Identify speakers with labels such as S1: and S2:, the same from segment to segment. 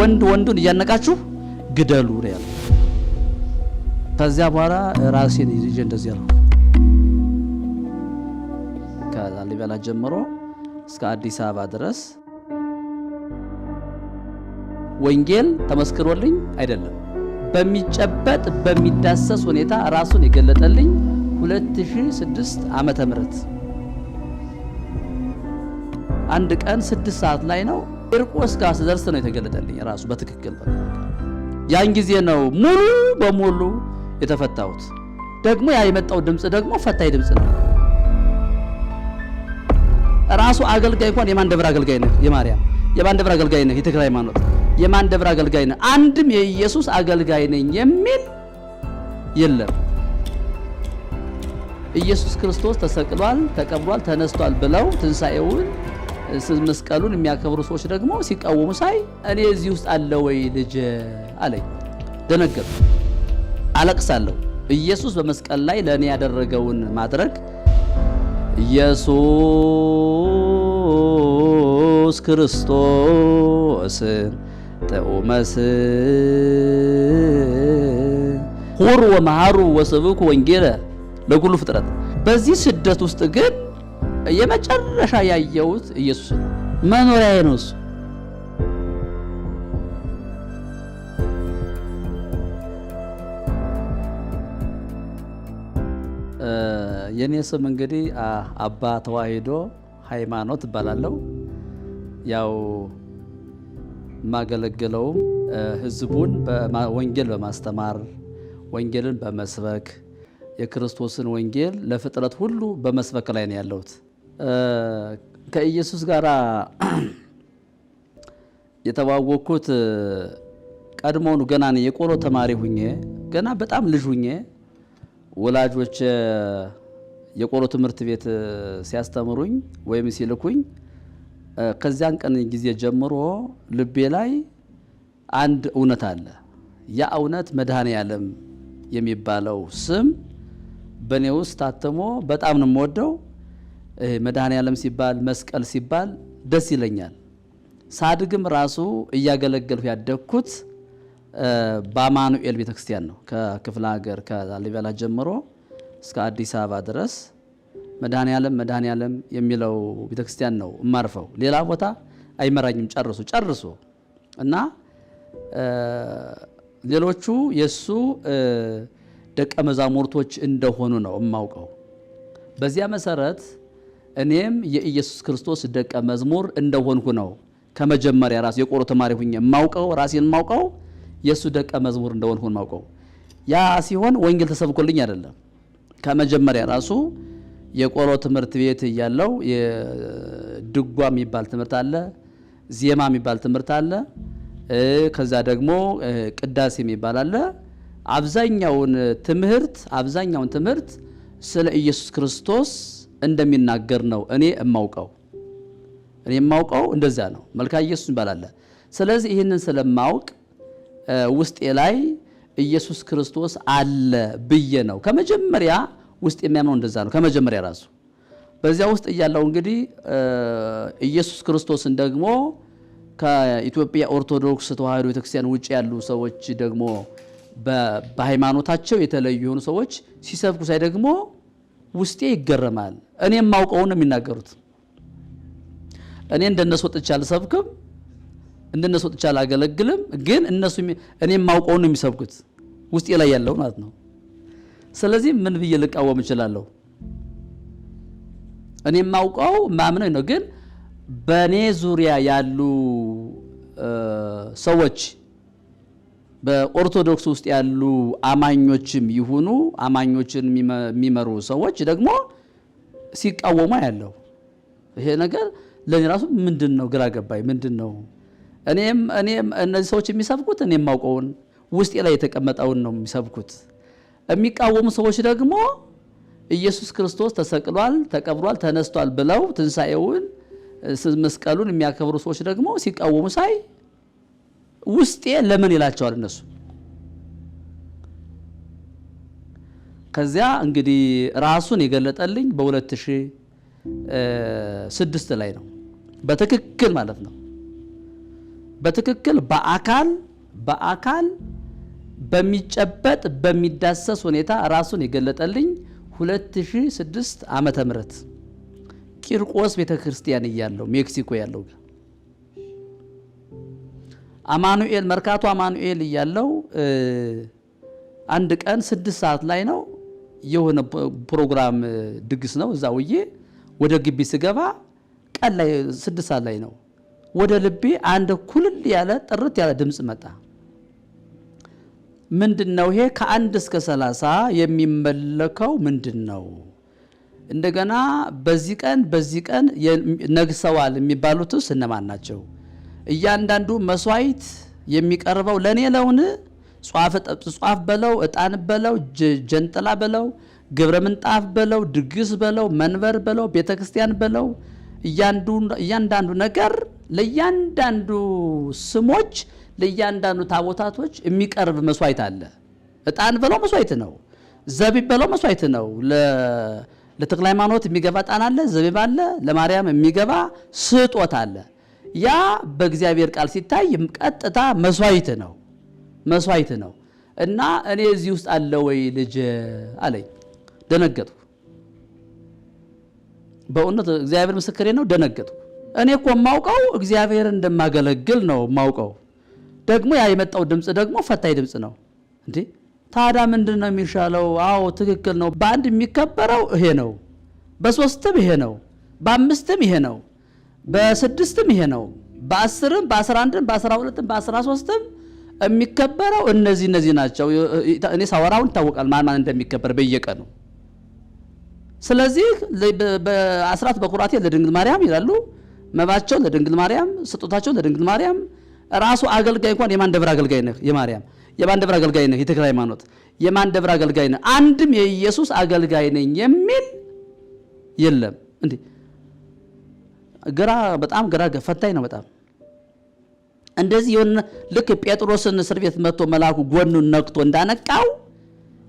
S1: ወንዱን እያነቃችሁ ግደሉ ነው ያለው። ከዚያ በኋላ ራሴን ይዤ እንደዚህ ያለው ከላሊበላ ጀምሮ እስከ አዲስ አበባ ድረስ ወንጌል ተመስክሮልኝ አይደለም፣ በሚጨበጥ በሚዳሰስ ሁኔታ ራሱን የገለጠልኝ 2006 ዓመተ ምህረት አንድ ቀን 6 ሰዓት ላይ ነው ቂርቆስ ጋር ስደርስ ነው የተገለጠልኝ ራሱ በትክክል። ያን ጊዜ ነው ሙሉ በሙሉ የተፈታሁት። ደግሞ ያ የመጣው ድምጽ ደግሞ ፈታኝ ድምጽ ነው። ራሱ አገልጋይ እንኳን የማን ደብር አገልጋይ ነህ? የማርያም የማን ደብር አገልጋይ ነህ? የተክለ ሃይማኖት የማን ደብር አገልጋይ ነህ? አንድም የኢየሱስ አገልጋይ ነኝ የሚል የለም። ኢየሱስ ክርስቶስ ተሰቅሏል፣ ተቀብሯል፣ ተነስቷል ብለው ትንሣኤውን መስቀሉን የሚያከብሩ ሰዎች ደግሞ ሲቃወሙ ሳይ እኔ እዚህ ውስጥ አለ ወይ ልጅ አለኝ። ደነገጥኩ፣ አለቅሳለሁ። ኢየሱስ በመስቀል ላይ ለእኔ ያደረገውን ማድረግ ኢየሱስ ክርስቶስ ተኦመስ ሁሩ ወመሃሩ ወስብኩ ወንጌለ ለኩሉ ፍጥረት። በዚህ ስደት ውስጥ ግን የመጨረሻ ያየሁት ኢየሱስ ነው። መኖሪያዬ ነው እሱ። የኔ ስም እንግዲህ አባ ተዋሂዶ ሃይማኖት እባላለሁ። ያው የማገለግለውም ህዝቡን ወንጌል በማስተማር ወንጌልን በመስበክ የክርስቶስን ወንጌል ለፍጥረት ሁሉ በመስበክ ላይ ነው ያለሁት። ከኢየሱስ ጋር የተዋወቅኩት ቀድሞውኑ ገና የቆሎ ተማሪ ሁኜ ገና በጣም ልጅ ሁኜ ወላጆች የቆሎ ትምህርት ቤት ሲያስተምሩኝ ወይም ሲልኩኝ ከዚያን ቀን ጊዜ ጀምሮ ልቤ ላይ አንድ እውነት አለ። ያ እውነት መድኃኔዓለም የሚባለው ስም በእኔ ውስጥ ታትሞ በጣም ነው የምወደው። መድኃኔዓለም ሲባል መስቀል ሲባል ደስ ይለኛል። ሳድግም ራሱ እያገለገልኩ ያደግኩት በአማኑኤል ቤተክርስቲያን ነው። ከክፍለ ሀገር ከላሊበላ ጀምሮ እስከ አዲስ አበባ ድረስ መድኃኔዓለም የሚለው ቤተክርስቲያን ነው የማርፈው። ሌላ ቦታ አይመራኝም ጨርሶ እና ሌሎቹ የሱ ደቀ መዛሙርቶች እንደሆኑ ነው የማውቀው። በዚያ መሰረት እኔም የኢየሱስ ክርስቶስ ደቀ መዝሙር እንደሆንኩ ነው ከመጀመሪያ ራሱ የቆሎ ተማሪ ሁኜ የማውቀው ራሴን የማውቀው የሱ ደቀ መዝሙር እንደሆንኩ የማውቀው። ያ ሲሆን ወንጌል ተሰብኮልኝ አይደለም። ከመጀመሪያ ራሱ የቆሎ ትምህርት ቤት እያለው የድጓ የሚባል ትምህርት አለ፣ ዜማ የሚባል ትምህርት አለ፣ ከዛ ደግሞ ቅዳሴ የሚባል አለ። አብዛኛውን ትምህርት ስለ ኢየሱስ ክርስቶስ እንደሚናገር ነው እኔ የማውቀው እንደዛ ነው። መልካ ኢየሱስ ይባላል። ስለዚህ ይህንን ስለማውቅ ውስጤ ላይ ኢየሱስ ክርስቶስ አለ ብዬ ነው ከመጀመሪያ ውስጥ የሚያምነው እንደዛ ነው። ከመጀመሪያ ራሱ በዚያ ውስጥ እያለው እንግዲህ ኢየሱስ ክርስቶስን ደግሞ ከኢትዮጵያ ኦርቶዶክስ ተዋሕዶ ቤተክርስቲያን ውጭ ያሉ ሰዎች ደግሞ በሃይማኖታቸው የተለዩ የሆኑ ሰዎች ሲሰብኩ ሳይ ደግሞ ውስጤ ይገረማል። እኔ የማውቀውን ነው የሚናገሩት። እኔ እንደነሱ ወጥቼ አልሰብክም፣ እንደነሱ ወጥቼ አላገለግልም። ግን እነሱ እኔ የማውቀውን ነው የሚሰብኩት ውስጤ ላይ ያለው ማለት ነው። ስለዚህ ምን ብዬ ልቃወም እችላለሁ? እኔ የማውቀው ማምነው ነው። ግን በእኔ ዙሪያ ያሉ ሰዎች በኦርቶዶክስ ውስጥ ያሉ አማኞችም ይሁኑ አማኞችን የሚመሩ ሰዎች ደግሞ ሲቃወሙ ያለው ይሄ ነገር ለኔ ራሱ ምንድነው ግራ ገባኝ። ምንድነው እኔም እነዚህ ሰዎች የሚሰብኩት እኔ የማውቀውን ውስጤ ላይ የተቀመጠውን ነው የሚሰብኩት። የሚቃወሙ ሰዎች ደግሞ ኢየሱስ ክርስቶስ ተሰቅሏል፣ ተቀብሯል፣ ተነስቷል ብለው ትንሣኤውን መስቀሉን የሚያከብሩ ሰዎች ደግሞ ሲቃወሙ ሳይ ውስጤ ለምን ይላቸዋል እነሱ። ከዚያ እንግዲህ ራሱን የገለጠልኝ በ2006 ላይ ነው በትክክል ማለት ነው። በትክክል በአካል በሚጨበጥ በሚዳሰስ ሁኔታ ራሱን የገለጠልኝ 2006 ዓመተ ምህረት ቂርቆስ ቤተክርስቲያን እያለው ሜክሲኮ ያለው አማኑኤል መርካቶ አማኑኤል እያለው አንድ ቀን 6 ሰዓት ላይ ነው የሆነ ፕሮግራም ድግስ ነው። እዛውዬ ወደ ግቢ ስገባ ቀን ላይ 6 ሰዓት ላይ ነው። ወደ ልቤ አንድ ኩልል ያለ ጥርት ያለ ድምጽ መጣ። ምንድነው ይሄ? ከ1 እስከ 30 የሚመለከው ምንድነው? እንደገና በዚህ ቀን ነግሰዋል የሚባሉትስ እነማን ናቸው? እያንዳንዱ መስዋዕት የሚቀርበው ለኔ ለውን? ጧፍ በለው፣ ዕጣን በለው፣ ጀንጥላ በለው፣ ግብረ ምንጣፍ በለው፣ ድግስ በለው፣ መንበር በለው፣ ቤተክርስቲያን በለው፣ እያንዳንዱ ነገር ለእያንዳንዱ ስሞች ለእያንዳንዱ ታቦታቶች የሚቀርብ መስዋዕት አለ። ዕጣን በለው መስዋዕት ነው። ዘቢብ በለው መስዋዕት ነው። ለተክለ ሃይማኖት የሚገባ ዕጣን አለ፣ ዘቢብ አለ። ለማርያም የሚገባ ስጦታ አለ። ያ በእግዚአብሔር ቃል ሲታይ ቀጥታ መስዋዕት ነው። እና እኔ እዚህ ውስጥ አለ ወይ ልጅ አለኝ። ደነገጥኩ። በእውነት እግዚአብሔር ምስክሬ ነው። ደነገጥኩ። እኔ እኮ የማውቀው እግዚአብሔር እንደማገለግል ነው የማውቀው። ደግሞ ያ የመጣው ድምጽ ደግሞ ፈታኝ ድምጽ ነው። እንዴ ታዲያ ምንድነው የሚሻለው? አዎ ትክክል ነው። በአንድ የሚከበረው ይሄ ነው፣ በ3ም ይሄ ነው፣ በ5ም ይሄ ነው፣ በ6ም ይሄ ነው፣ በ10ም በ11ም በ12ም በ13ም የሚከበረው እነዚህ ናቸው። እኔ ሳወራውን ይታወቃል ማን እንደሚከበር በየቀኑ። ስለዚህ በአስራት በኩራቴ ለድንግል ማርያም ይላሉ፣ መባቸው ለድንግል ማርያም፣ ስጦታቸው ለድንግል ማርያም። ራሱ አገልጋይ እንኳን የማን ደብር አገልጋይ ነህ? የማርያም። የማን ደብር አገልጋይ ነህ? የተክለ ሃይማኖት። የማን ደብር አገልጋይ ነህ? አንድም የኢየሱስ አገልጋይ ነኝ የሚል የለም። እንዴ በጣም ግራ ፈታኝ ነው በጣም። እንደዚህ የሆነ ልክ ጴጥሮስን እስር ቤት መጥቶ መልአኩ ጎኑን ነክቶ እንዳነቃው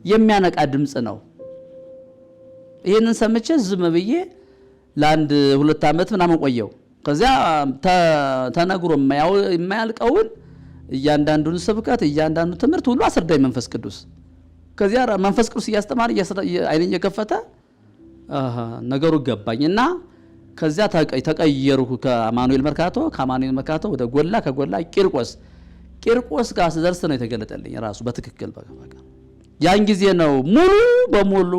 S1: የሚያነቃ ድምጽ ነው። ይሄንን ሰምቼ ዝም ብዬ ለአንድ 2 ዓመት ምናምን ቆየው። ከዚያ ተነግሮ የማያልቀውን እያንዳንዱን ስብከት እያንዳንዱ ትምህርት ሁሉ አስረዳኝ መንፈስ ቅዱስ። ከዚያ መንፈስ ቅዱስ እያስተማረ አይኔን እየከፈተ ነገሩ ገባኝና ከዚያ ተቀየርኩ። ከአማኑኤል መርካቶ ወደ ጎላ፣ ከጎላ ቂርቆስ ጋር ስደርስ ነው የተገለጠልኝ ራሱ በትክክል በቃ ያን ጊዜ ነው ሙሉ በሙሉ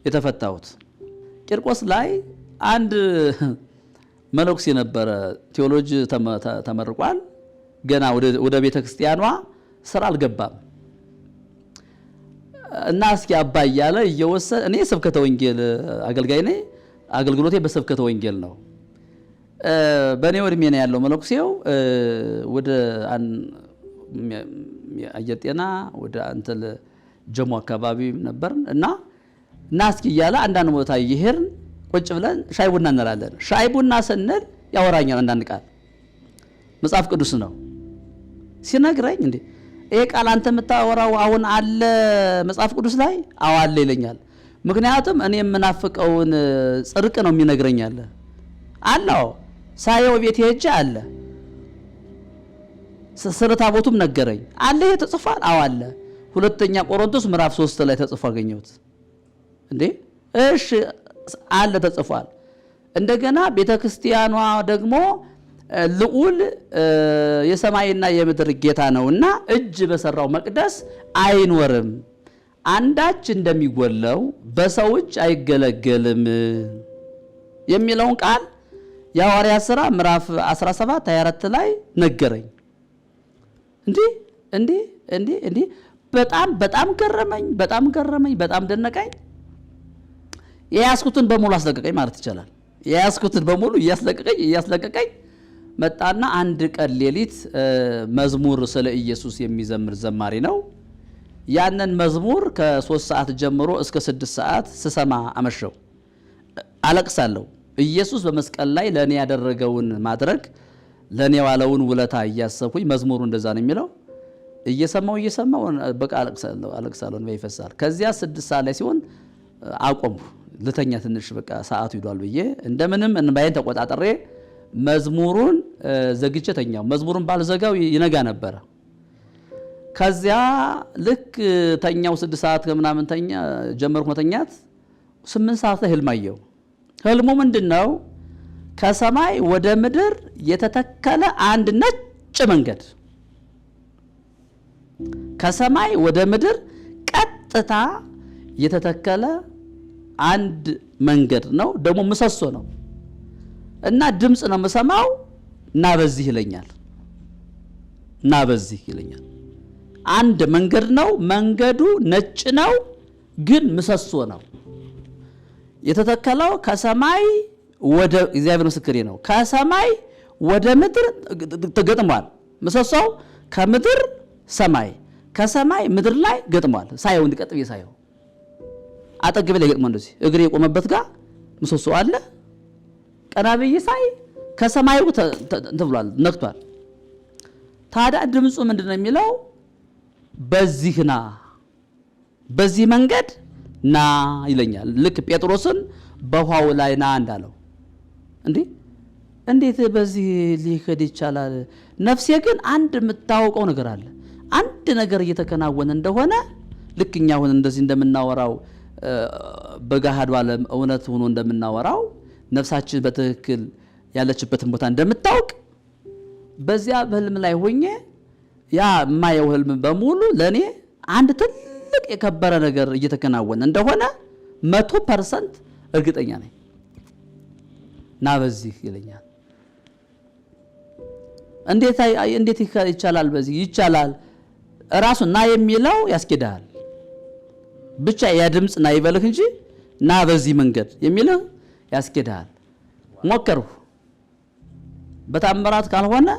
S1: የተፈታሁት። ቂርቆስ ላይ አንድ መነኩሴ ነበረ፣ ቴዎሎጂ ተመርቋል። ገና ወደ ቤተክርስቲያኗ ስራ አልገባም እና እስኪ አባ እያለ እየወሰደ እኔ ስብከተ ወንጌል አገልጋይ ነኝ። አገልግሎቴ በስብከተ ወንጌል ነው። በእኔ እድሜ ነው ያለው መነኩሴው። ወደ አየር ጤና ወደ አንተል ጀሞ አካባቢ ነበር እና እስኪ እያለ አንዳንድ ቦታ ይሄርን ቁጭ ብለን ሻይ ቡና እንላለን። ሻይ ቡና ስንል ያወራኛል አንዳንድ ቃል መጽሐፍ ቅዱስ ነው ሲነግረኝ፣ እንዴ ይሄ ቃል አንተ የምታወራው አሁን አለ መጽሐፍ ቅዱስ ላይ? አዎ አለ ይለኛል። ምክንያቱም እኔ የምናፍቀውን ጽድቅ ነው የሚነግረኝ አለው። ሳየው ቤት ሄጄ አለ ስለ ታቦቱም ነገረኝ። አለ ይሄ ተጽፏል? አዎ አለ። 2ኛ ቆሮንቶስ ምዕራፍ 3 ላይ ተጽፎ አገኘሁት። እንዴ እሺ አለ ተጽፏል። እንደገና ቤተክርስቲያኗ ደግሞ ልዑል የሰማይና የምድር ጌታ ነውና እጅ በሰራው መቅደስ አይኖርም፣ አንዳች እንደሚጎለው በሰው እጅ አይገለገልም የሚለውን ቃል የሐዋርያት ሥራ ምዕራፍ 17 24 ላይ ነገረኝ። እንዴ በጣም ገረመኝ፣ በጣም ደነቀኝ። የያዝኩትን በሙሉ አስለቀቀኝ ማለት ይቻላል። የያዝኩትን በሙሉ እያስለቀቀኝ መጣና አንድ ቀን ሌሊት መዝሙር ስለ ኢየሱስ የሚዘምር ዘማሪ ነው። ያንን መዝሙር ከ3 ሰዓት ጀምሮ እስከ 6 ሰዓት ስሰማ አመሸው። አለቅሳለሁ። ኢየሱስ በመስቀል ላይ ለኔ ያደረገውን ማድረግ ለኔ ዋለውን ውለታ እያሰብኩኝ መዝሙሩ እንደዛ ነው የሚለው። እየሰማው በቃ አለቅሳለሁ ነው ይፈሳል። ከዚያ 6 ሰዓት ላይ ሲሆን አቆምኩ። ልተኛ ትንሽ በቃ ሰዓቱ ይዷል ብዬ እንደምንም እንባዬን ተቆጣጥሬ መዝሙሩን ዘግቼ ተኛው። መዝሙሩን ባልዘጋው ይነጋ ነበረ። ከዚያ ልክ ተኛው 6 ሰዓት ከምናምን ተኛ ጀመርኩ መተኛት። 8 ሰዓት ላይ ህልም አየሁ። ህልሙ ምንድነው? ከሰማይ ወደ ምድር የተተከለ አንድ ነጭ መንገድ፣ ከሰማይ ወደ ምድር ቀጥታ የተተከለ አንድ መንገድ ነው። ደግሞ ምሰሶ ነው እና ድምጽ ነው የምሰማው። እና በዚህ ይለኛል፣ እና በዚህ ይለኛል። አንድ መንገድ ነው። መንገዱ ነጭ ነው፣ ግን ምሰሶ ነው የተተከለው። ከሰማይ ወደ እግዚአብሔር ምስክሬ ነው፣ ከሰማይ ወደ ምድር ተገጥሟል። ምሰሶው ከምድር ሰማይ፣ ከሰማይ ምድር ላይ ገጥሟል። ሳየው እንዲቀጥ ብዬ ሳየው አጠገቤ ላይ ገጥሟል። እንደዚህ እግሬ የቆመበት ጋር ምሰሶ አለ። ቀና ብዬ ሳይ ከሰማዩ ተብሏል፣ ነክቷል። ታዲያ ድምፁ ምንድነው የሚለው? በዚህ ና፣ በዚህ መንገድ ና ይለኛል። ልክ ጴጥሮስን በውሃው ላይ ና እንዳለው። እንዴት በዚህ ሊሄድ ይቻላል? ነፍሴ ግን አንድ የምታውቀው ነገር አለ። አንድ ነገር እየተከናወነ እንደሆነ ልክ እኛ አሁን እንደዚህ እንደምናወራው በገሃዱ ዓለም እውነት ሆኖ እንደምናወራው ነፍሳችን በትክክል ያለችበትን ቦታ እንደምታውቅ በዚያ በህልም ላይ ሆኜ ያ የማየው ህልም በሙሉ ለኔ አንድ ትልቅ የከበረ ነገር እየተከናወነ እንደሆነ 100% እርግጠኛ ነኝ። ና በዚህ ይለኛል። እንዴት ይቻላል? በዚህ ይቻላል። ራሱ ና የሚለው ያስኬዳል። ብቻ ያ ድምጽ ና ይበልህ እንጂ ና በዚህ መንገድ የሚለው ያስኬዳል። ሞከርኩ። በታምራት ካልሆነ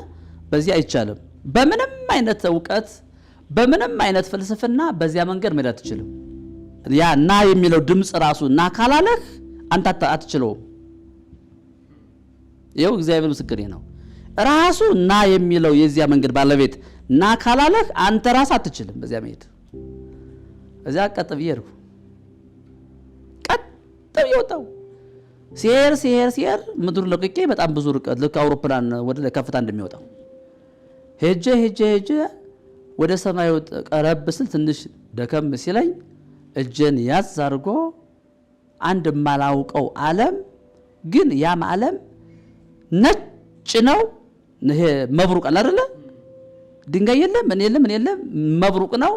S1: በዚህ አይቻልም። በምንም አይነት ዕውቀት በምንም አይነት ፍልስፍና በዚያ መንገድ መሄድ አትችልም። ያ ና የሚለው ድምጽ ራሱ ና ካላለህ አንተ አትችለውም። ይኸው እግዚአብሔር ምስክሬ ነው። ራሱ ና የሚለው የዚያ መንገድ ባለቤት ና ካላለህ አንተ ራስህ አትችልም በዚያ መሄድ። እዚያ ቀጥ ብዬ ሄድኩ። ቀጥ ብዬ ወጣሁ። ሲሄር ምድሩ ለቅቄ በጣም ብዙ ርቀት ልክ አውሮፕላን ወደ ላይ ከፍታ እንደሚወጣው ሄጄ ወደ ሰማዩ ቀረብ ስል ትንሽ ደከም ሲለኝ እጄን ያዝ አድርጎ አንድ ማላውቀው ዓለም ግን ያም ዓለም ነጭ ነው። ይሄ መብሩቅ አለ አይደለ? ድንጋይ የለም ምን የለም መብሩቅ ነው።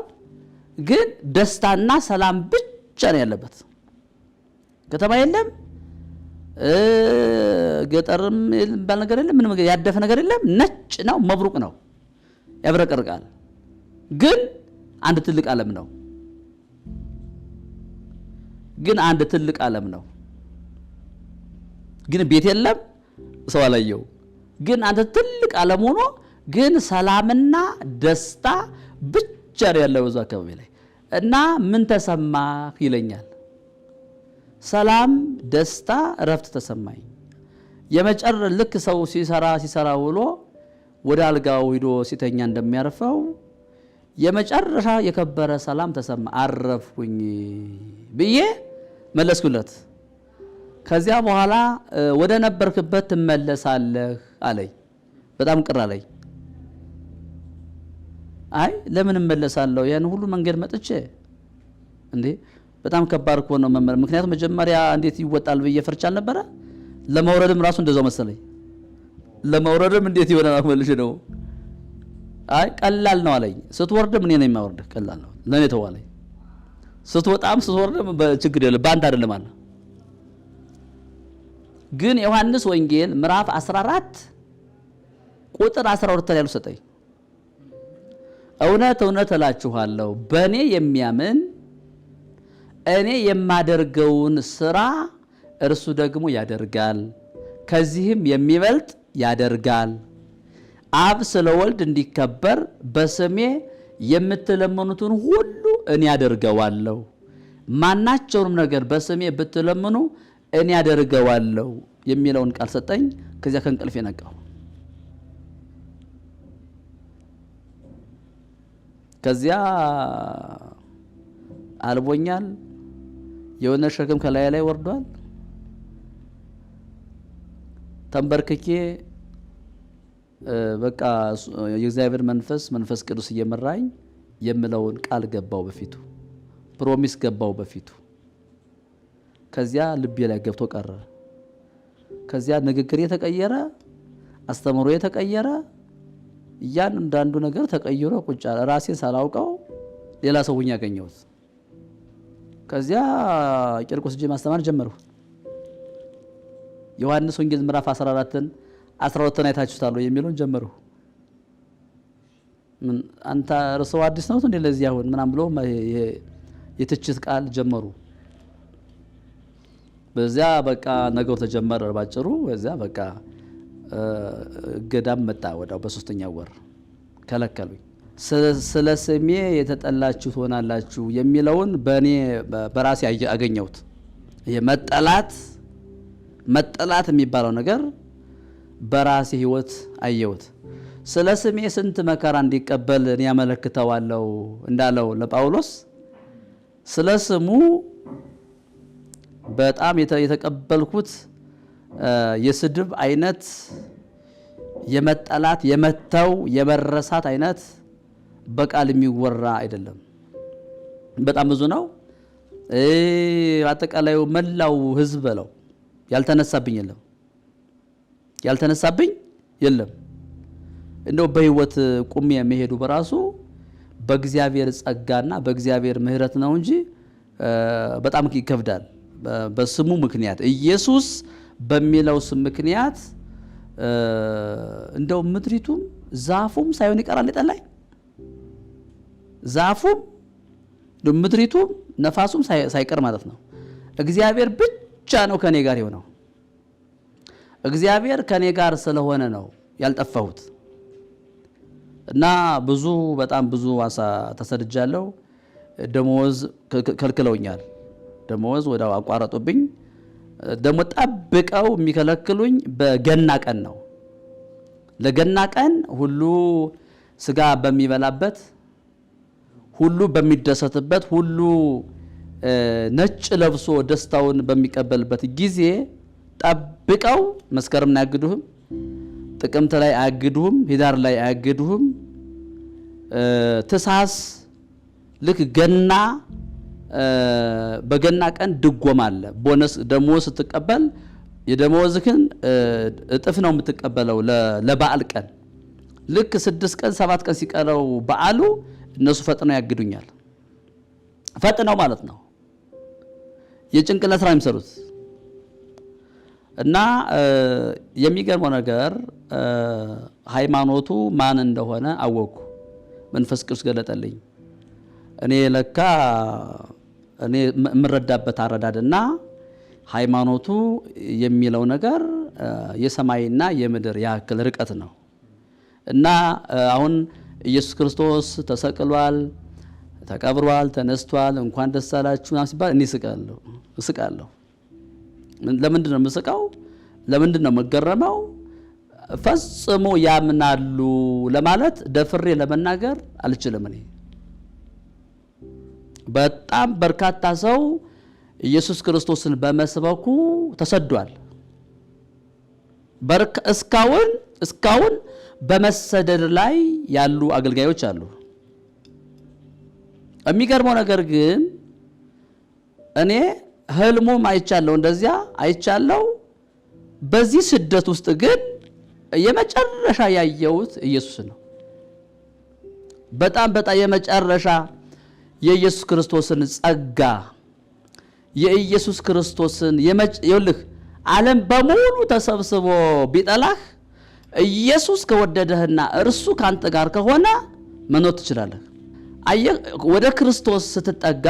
S1: ግን ደስታና ሰላም ብቻ ነው ያለበት። ከተማ የለም፣ ገጠርም ባል ነገር የለም፣ ምንም ያደፈ ነገር የለም። ነጭ ነው፣ መብሩቅ ነው፣ ያብረቀርቃል። ግን አንድ ትልቅ ዓለም ነው። ግን ቤት የለም፣ ሰው አላየው። ግን አንተ ትልቅ ዓለም ሆኖ ግን ሰላምና ደስታ ብቻ ነው ያለው በዛ አካባቢ ላይ። እና ምን ተሰማህ ይለኛል። ሰላም፣ ደስታ፣ እረፍት ተሰማኝ። ልክ ሰው ሲሰራ ውሎ ወደ አልጋው ሂዶ ሲተኛ እንደሚያርፈው የመጨረሻ የከበረ ሰላም ተሰማ። አረፍኩኝ ብዬ መለስኩለት። ከዚያ በኋላ ወደ ነበርክበት ትመለሳለህ አለኝ። በጣም ቅር አለኝ። አይ ለምን እመለሳለሁ? ያን ሁሉ መንገድ መጥቼ በጣም ከባድ እኮ ነው መመለስ። ምክንያቱም መጀመሪያ እንዴት ይወጣል ብዬ ፈርቻ አልነበረ? ለመውረድም ራሱ እንደዛው መሰለኝ። ለመውረድም እንዴት ይሆናል አመልሽ ነው። አይ ቀላል ነው አለኝ። ስትወርድም እኔ ነኝ የማወርድህ፣ ቀላል ነው ለኔ ተዋለኝ። ስትወጣም ስትወርድም በችግር የለም ባንተ አይደለም አለ። ግን ዮሐንስ ወንጌል ምዕራፍ 14 ቁጥር 12 ላይ ያለው ሰጠኝ። እውነት እውነት እላችኋለሁ በእኔ የሚያምን እኔ የማደርገውን ስራ እርሱ ደግሞ ያደርጋል፣ ከዚህም የሚበልጥ ያደርጋል። አብ ስለ ወልድ እንዲከበር በስሜ የምትለምኑትን ሁሉ እኔ ያደርገዋለሁ። ማናቸውንም ነገር በስሜ ብትለምኑ እኔ ያደርገዋለሁ የሚለውን ቃል ሰጠኝ። ከዚያ ከእንቅልፍ የነቃው። ከዚያ አልቦኛል። የሆነ ሸክም ከላይ ላይ ወርዷል። ተንበርክኬ በቃ የእግዚአብሔር መንፈስ ቅዱስ እየመራኝ የምለውን ቃል ገባው በፊቱ ፕሮሚስ ገባው በፊቱ ከዚያ ልቤ ላይ ገብቶ ቀረ ከዚያ ንግግሬ ተቀየረ አስተምሮዬ ተቀየረ እያንዳንዱ ነገር ተቀይሮ ቁጭ አለ ራሴን ሳላውቀው ሌላ ሰው ሆኜ ያገኘሁት ከዚያ ቂርቆስ ጄ ማስተማር ጀመርኩ ዮሐንስ ወንጌል ምዕራፍ 14ን 12ን አይታችሁታል የሚሉን ጀመሩ ምን አንተ ርዕሰ አዲስ ነው እንዴ ለዚህ አሁን ምናምን ብሎ የትችት ቃል ጀመሩ በዚያ በቃ ነገሩ ተጀመረ ባጭሩ በዚያ በቃ ገዳም መጣ ወዳው በሶስተኛው ወር ከለከሉኝ ስለ ስሜ የተጠላችሁ ትሆናላችሁ የሚለውን በእኔ በራሴ አገኘሁት ይሄ መጠላት የሚባለው ነገር በራሴ ህይወት አየሁት ስለ ስሜ ስንት መከራ እንዲቀበል እኔ ያመለክተዋለሁ እንዳለው ለጳውሎስ ስለ ስሙ በጣም የተቀበልኩት የስድብ አይነት የመጠላት የመተው የመረሳት አይነት በቃል የሚወራ አይደለም በጣም ብዙ ነው አጠቃላዩ መላው ህዝብ በለው ያልተነሳብኝ የለም እንደው በህይወት ቁሜ መሄዱ በራሱ በእግዚአብሔር ጸጋና በእግዚአብሔር ምህረት ነው እንጂ በጣም ይከብዳል በስሙ ምክንያት ኢየሱስ በሚለው ስም ምክንያት እንደው ምድሪቱም ዛፉም ሳይሆን ይቀራል ይጠላይ ዛፉም ምድሪቱም ነፋሱም ሳይቀር ማለት ነው እግዚአብሔር ብቻ ነው ከኔ ጋር የሆነው እግዚአብሔር ከኔ ጋር ስለሆነ ነው ያልጠፋሁት እና በጣም ብዙ ዋሳ ተሰድጃለሁ ደሞዝ ከልክለውኛል ደሞዝ ወዳው አቋረጡብኝ ደሞ ጠብቀው የሚከለክሉኝ በገና ቀን ነው ለገና ቀን ሁሉ ስጋ በሚበላበት ሁሉ በሚደሰትበት ሁሉ ነጭ ለብሶ ደስታውን በሚቀበልበት ጊዜ ጠብቀው መስከረም ላይ አያግዱህም ጥቅምት ላይ አያግዱህም ሂዳር ላይ አያግዱህም ተሳስ ልክ ገና በገና ቀን ድጎም አለ ቦነስ ደሞዝ ስትቀበል የደሞዝህን እጥፍ ነው የምትቀበለው ለበዓል ቀን ልክ 6 ቀን 7 ቀን ሲቀረው በዓሉ እነሱ ፈጥነው ያግዱኛል ፈጥነው ማለት ነው የጭንቅላት ስራ የሚሰሩት እና የሚገርመው ነገር ሃይማኖቱ ማን እንደሆነ አወኩ መንፈስ ቅዱስ ገለጠልኝ እኔ ለካ እኔ ምረዳበት አረዳድና ሃይማኖቱ የሚለው ነገር የሰማይና የምድር ያክል ርቀት ነው እና አሁን ኢየሱስ ክርስቶስ ተሰቅሏል ተቀብሯል ተነስቷል እንኳን ደስ አላችሁ ሲባል እኔ እስቃለሁ ለምንድን ነው የምስቀው ለምንድን ነው መገረመው ፈጽሞ ያምናሉ ለማለት ደፍሬ ለመናገር አልችልም እኔ በጣም በርካታ ሰው ኢየሱስ ክርስቶስን በመስበኩ ተሰዷል እስካሁን በመሰደድ ላይ ያሉ አገልጋዮች አሉ የሚገርመው ነገር ግን እኔ ህልሙም አይቻለሁ እንደዚያ አይቻለሁ በዚህ ስደት ውስጥ ግን የመጨረሻ ያየሁት ኢየሱስ ነው በጣም የመጨረሻ የኢየሱስ ክርስቶስን ጸጋ የኢየሱስ ክርስቶስን ይኸውልህ ዓለም በሙሉ ተሰብስቦ ቢጠላህ ኢየሱስ ከወደደህና እርሱ ካንተ ጋር ከሆነ መኖር ትችላለህ ወደ ክርስቶስ ስትጠጋ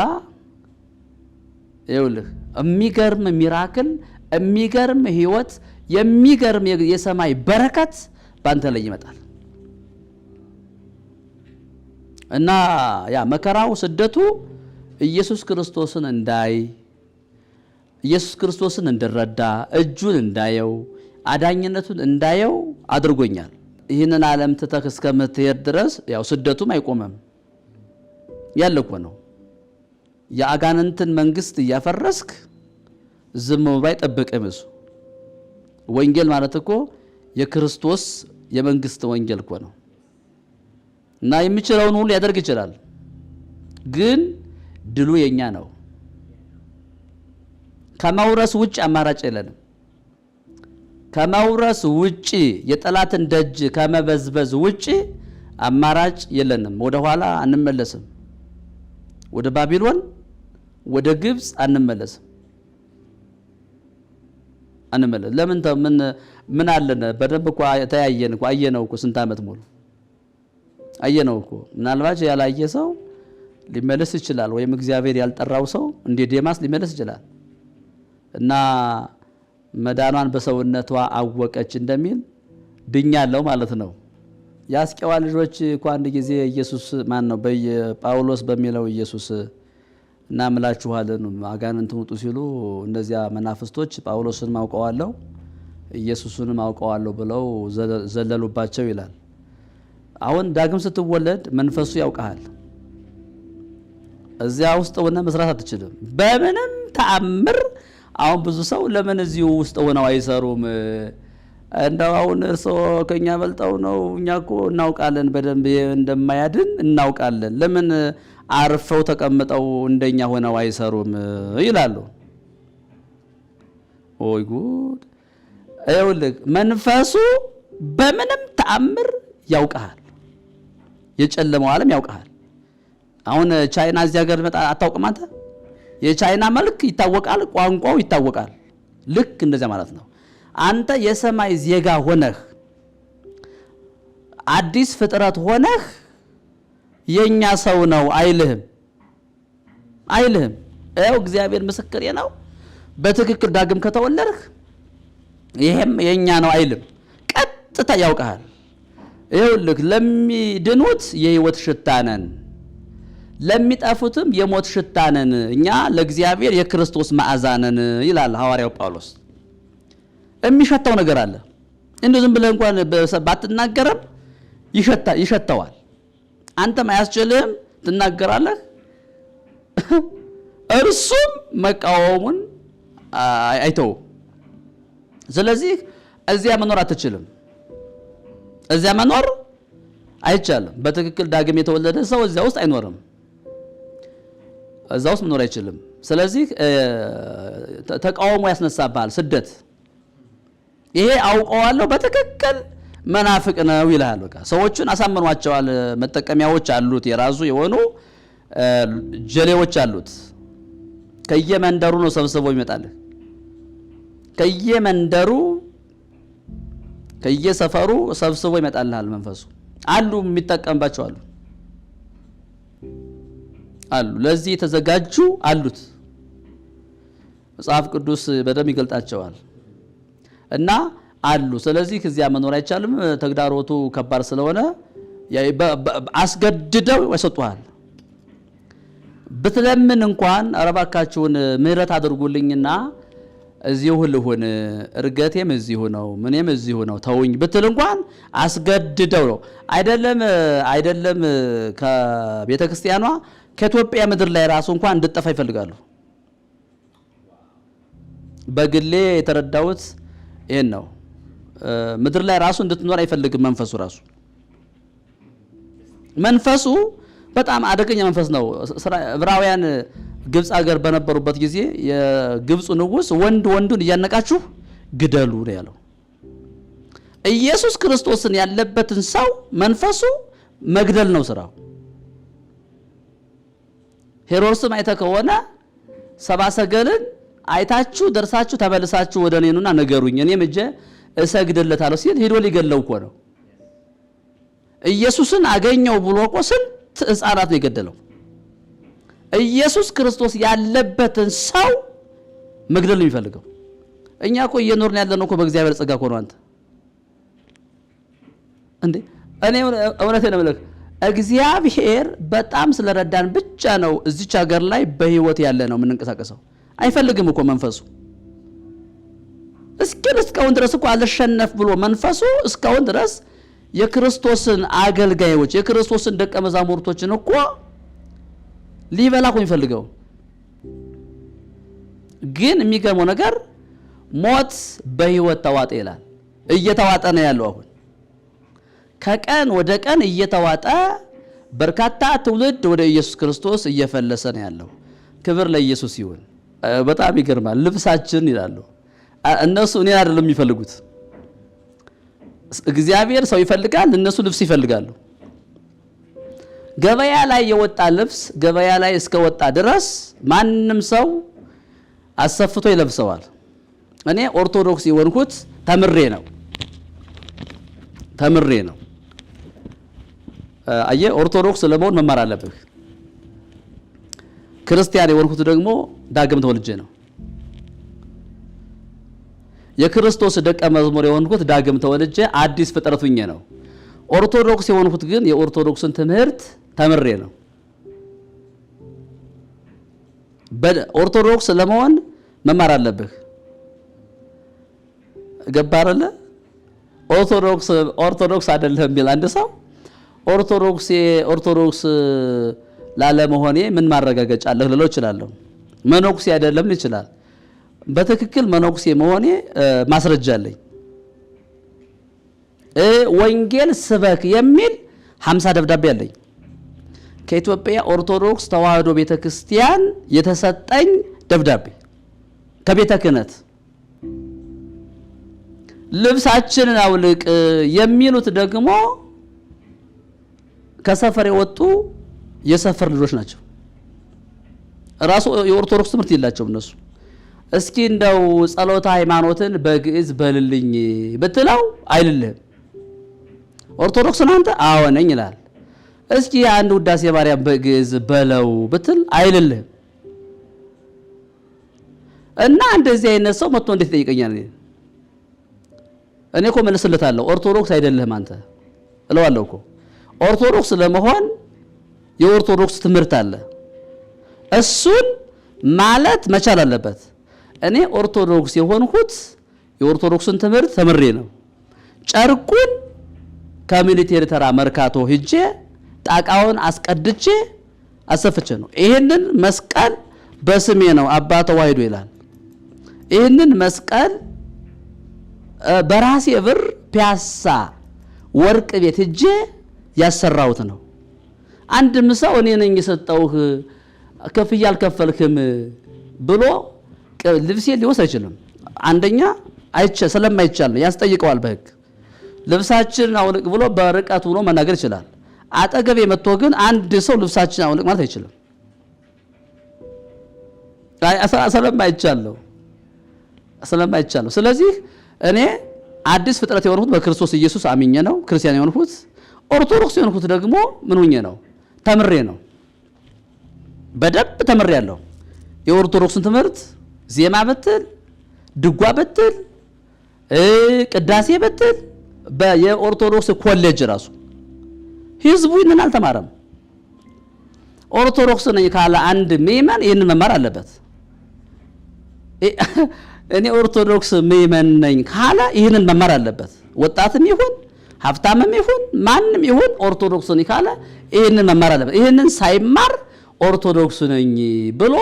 S1: ይኸውልህ የሚገርም ሚራክል የሚገርም ህይወት የሚገርም የሰማይ በረከት ባንተ ላይ ይመጣል እና ያ መከራው ስደቱ ኢየሱስ ክርስቶስን እንዳይ ኢየሱስ ክርስቶስን እንድረዳ እጁን እንዳየው አዳኝነቱን እንዳየው አድርጎኛል ይህንን ዓለም ትተህ እስከምትሄድ ድረስ ያው ስደቱም አይቆምም ያለኮ ነው የአጋንንትን መንግስት እያፈረስክ ዝም ባይ ጠብቀህ እሱ ወንጌል ማለት እኮ የክርስቶስ የመንግስት ወንጌል እኮ ነው። እና የሚችለውን ሁሉ ያደርግ ይችላል፣ ግን ድሉ የኛ ነው። ከመውረስ ውጭ አማራጭ የለንም። ከመውረስ ውጭ የጠላትን ደጅ ከመበዝበዝ ውጭ አማራጭ የለንም። ወደ ኋላ አንመለስም። ወደ ባቢሎን ወደ ግብጽ አንመለስም። ለምን ምን አለን? በደንብ እኮ ተያየን እኮ አየነው እኮ ስንት ዓመት ሙሉ አየነው እኮ። ምናልባት ያላየ ሰው ሊመለስ ይችላል፣ ወይም እግዚአብሔር ያልጠራው ሰው እንደ ዴማስ ሊመለስ ይችላል። እና መዳኗን በሰውነቷ አወቀች እንደሚል ድኛለሁ ማለት ነው። የአስቄዋ ልጆች እኮ አንድ ጊዜ ኢየሱስ ማን ነው በጳውሎስ በሚለው ኢየሱስ እናምላችኋለን አጋንንትን ውጡ ሲሉ እነዚያ መናፍስቶች ጳውሎስን አውቀዋለሁ ኢየሱስንም አውቀዋለሁ ብለው ዘለሉባቸው ይላል። አሁን ዳግም ስትወለድ መንፈሱ ያውቃል። እዚያ ውስጥ ሆነ መስራት አትችልም በምንም ተአምር። አሁን ብዙ ሰው ለምን እዚሁ ውስጥ ሆነው አይሰሩም? እንደው አሁን እርስዎ ከኛ በልጠው ነው፣ እኛ እኮ እናውቃለን በደንብ እንደማያድን እናውቃለን፣ ለምን አርፈው ተቀምጠው እንደኛ ሆነው አይሰሩም ይላሉ። ኦይ ጉድ! ይኸውልህ መንፈሱ በምንም ተአምር ያውቃል። የጨለመው ዓለም ያውቃል። አሁን ቻይና እዚህ ሀገር መጣ አታውቅም አንተ? የቻይና መልክ ይታወቃል፣ ቋንቋው ይታወቃል። ልክ እንደዚያ ማለት ነው። አንተ የሰማይ ዜጋ ሆነህ አዲስ ፍጥረት ሆነህ የኛ ሰው ነው አይልህም። ይኸው እግዚአብሔር ምስክሬ ነው። በትክክል ዳግም ከተወለድህ ይሄም የኛ ነው አይልም። ቀጥታ ያውቃል። ይኸውልህ ለሚድኑት የህይወት ሽታ ነን፣ ለሚጠፉትም የሞት ሽታ ነን። እኛ ለእግዚአብሔር የክርስቶስ መዓዛ ነን ይላል ሐዋርያው ጳውሎስ። የሚሸተው ነገር አለ። እንዴ ዝም ብለህ እንኳን ባትናገርም ይሸተዋል። አንተም አያስችልህም፣ ትናገራለህ። እርሱም መቃወሙን አይተው። ስለዚህ እዚያ መኖር አትችልም። እዚያ መኖር አይቻልም። በትክክል ዳግም የተወለደ ሰው እዚያ ውስጥ አይኖርም። እዛ ውስጥ መኖር አይችልም። ስለዚህ ተቃውሞ ያስነሳባል፣ ስደት። ይሄ አውቀዋለሁ በትክክል መናፍቅ ነው ይላል። በቃ ሰዎችን አሳምኗቸዋል። መጠቀሚያዎች አሉት፣ የራሱ የሆኑ ጀሌዎች አሉት። ከየመንደሩ ነው ሰብስቦ ይመጣል። ከየመንደሩ ከየሰፈሩ ሰብስቦ ይመጣልሃል መንፈሱ። አሉ የሚጠቀምባቸው አሉ። ለዚህ የተዘጋጁ አሉት። መጽሐፍ ቅዱስ በደንብ ይገልጣቸዋል እና አሉ። ስለዚህ ከዚያ መኖር አይቻልም። ተግዳሮቱ ከባድ ስለሆነ አስገድደው ያሰጡሃል። ብትለምን እንኳን እባካችሁን ምህረት አድርጉልኝና እዚሁ ልሁን፣ እርገቴም እዚሁ ነው፣ ምንም እዚሁ ነው፣ ተውኝ ብትል እንኳን አስገድደው ነው። አይደለም ከቤተ ክርስቲያኗ ከኢትዮጵያ ምድር ላይ ራሱ እንኳን እንድጠፋ ይፈልጋሉ። በግሌ የተረዳሁት ይሄን ነው። ምድር ላይ ራሱ እንድትኖር አይፈልግም መንፈሱ በጣም አደገኛ መንፈስ ነው። ዕብራውያን ግብጽ ሀገር በነበሩበት ጊዜ የግብፁ ንጉስ ወንዱን እያነቃችሁ ግደሉ ነው ያለው። ኢየሱስ ክርስቶስን ያለበትን ሰው መንፈሱ መግደል ነው ስራው። ሄሮድስም አይተ ከሆነ ሰብአ ሰገልን አይታችሁ ደርሳችሁ ተመልሳችሁ ወደ እኔ ኑና ንገሩኝ፣ እኔም እጄ እሰግድለታለሁ ሲል ሄዶ ሊገለው እኮ ነው። ኢየሱስን አገኘው ብሎ እኮ ስንት ሕፃናት ነው የገደለው። ኢየሱስ ክርስቶስ ያለበትን ሰው መግደል ነው የሚፈልገው። እኛ እኮ እየኖርን ያለነው እኮ በእግዚአብሔር ጸጋ እኮ ነው። አንተ እንዴ እኔ እውነቴን ነው የምልህ፣ እግዚአብሔር በጣም ስለረዳን ብቻ ነው እዚች ሀገር ላይ በህይወት ያለ ነው የምንንቀሳቀሰው። አይፈልግም እኮ መንፈሱ። እስካሁን ድረስ እኮ አልሸነፍ ብሎ መንፈሱ እስካሁን ድረስ የክርስቶስን አገልጋዮች የክርስቶስን ደቀ መዛሙርቶችን እኮ ሊበላ እኮ የሚፈልገው። ግን የሚገርመው ነገር ሞት በሕይወት ተዋጠ ይላል። እየተዋጠ ነው ያለው። አሁን ከቀን ወደ ቀን እየተዋጠ በርካታ ትውልድ ወደ ኢየሱስ ክርስቶስ እየፈለሰ ነው ያለው። ክብር ለኢየሱስ ይሁን። በጣም ይገርማል። ልብሳችን ይላሉ እነሱ እኔን አይደለም የሚፈልጉት። እግዚአብሔር ሰው ይፈልጋል፣ እነሱ ልብስ ይፈልጋሉ። ገበያ ላይ የወጣ ልብስ ገበያ ላይ እስከወጣ ድረስ ማንም ሰው አሰፍቶ ይለብሰዋል። እኔ ኦርቶዶክስ የሆንኩት ተምሬ ነው። አየ ኦርቶዶክስ ለመሆን መማር አለብህ። ክርስቲያን የሆንኩት ደግሞ ዳግም ተወልጄ ነው። የክርስቶስ ደቀ መዝሙር የሆንኩት ዳግም ተወልጄ አዲስ ፍጥረት ሆኜ ነው። ኦርቶዶክስ የሆንኩት ግን የኦርቶዶክስን ትምህርት ተምሬ ነው። ኦርቶዶክስ ለመሆን መማር አለብህ። ገባረለ ኦርቶዶክስ አይደለም ቢል አንድ ሰው ኦርቶዶክስ ላለመሆኔ ምን ማረጋገጫ አለህ ልለው እችላለሁ። መነኩሴ አይደለም ይችላል። በትክክል መነኩሴ መሆኔ ማስረጃ አለኝ። ወንጌል ስበክ የሚል 50 ደብዳቤ አለኝ። ከኢትዮጵያ ኦርቶዶክስ ተዋሕዶ ቤተክርስቲያን የተሰጠኝ ደብዳቤ ከቤተ ክህነት። ልብሳችንን አውልቅ የሚሉት ደግሞ ከሰፈር የወጡ የሰፈር ልጆች ናቸው። ራሱ የኦርቶዶክስ ትምህርት የላቸውም እነሱ። እስኪ እንደው ጸሎተ ሃይማኖትን በግዕዝ በልልኝ ብትለው አይልልህም። ኦርቶዶክስ ነው አንተ? አዎ ነኝ ይላል። እስኪ አንድ ውዳሴ ማርያም በግዕዝ በለው ብትል አይልልህም። እና እንደዚህ አይነት ሰው መጥቶ እንዴት ይጠይቀኛል? እኔ እኮ መልስለታለሁ። ኦርቶዶክስ አይደለህም አንተ እለዋለሁ እኮ። ኦርቶዶክስ ለመሆን የኦርቶዶክስ ትምህርት አለ። እሱን ማለት መቻል አለበት። እኔ ኦርቶዶክስ የሆንኩት የኦርቶዶክስን ትምህርት ተምሬ ነው። ጨርቁን ከሚሊቴሪ ተራ መርካቶ ሂጄ ጣቃውን አስቀድቼ አሰፍቼ ነው። ይሄንን መስቀል በስሜ ነው አባ ተዋሕዶ ይላል። ይሄንን መስቀል በራሴ ብር ፒያሳ ወርቅ ቤት ሂጄ ያሰራሁት ነው። አንድም ሰው እኔ ነኝ የሰጠውህ ከፍያ አልከፈልክም ብሎ ልብሴ ሊወስድ አይችልም። አንደኛ ስለማይቻል ያስጠይቀዋል በሕግ። ልብሳችንን አውልቅ ብሎ በርቀት ሆኖ መናገር ይችላል። አጠገቤ መጥቶ ግን አንድ ሰው ልብሳችንን አውልቅ ማለት አይችልም። ስለማይቻል። ስለዚህ እኔ አዲስ ፍጥረት የሆንኩት በክርስቶስ ኢየሱስ አምኜ ነው ክርስቲያን የሆንኩት። ኦርቶዶክስ የሆንኩት ደግሞ ምን ሆኜ ነው? ተምሬ ነው። በደንብ ተምሬ ያለው የኦርቶዶክስን ትምህርት ዜማ ብትል፣ ድጓ ብትል፣ ቅዳሴ ብትል የኦርቶዶክስ ኮሌጅ ራሱ ህዝቡ ይህንን አልተማረም። ኦርቶዶክስ ነኝ ካለ አንድ ምእመን ይህንን መማር አለበት። እኔ ኦርቶዶክስ ምእመን ነኝ ካለ ይህንን መማር አለበት። ወጣትም ይሁን ሀብታምም ይሁን ማንም ይሁን ኦርቶዶክስ ነኝ ካለ ይህንን መማር አለበት። ይህንን ሳይማር ኦርቶዶክስ ነኝ ብሎ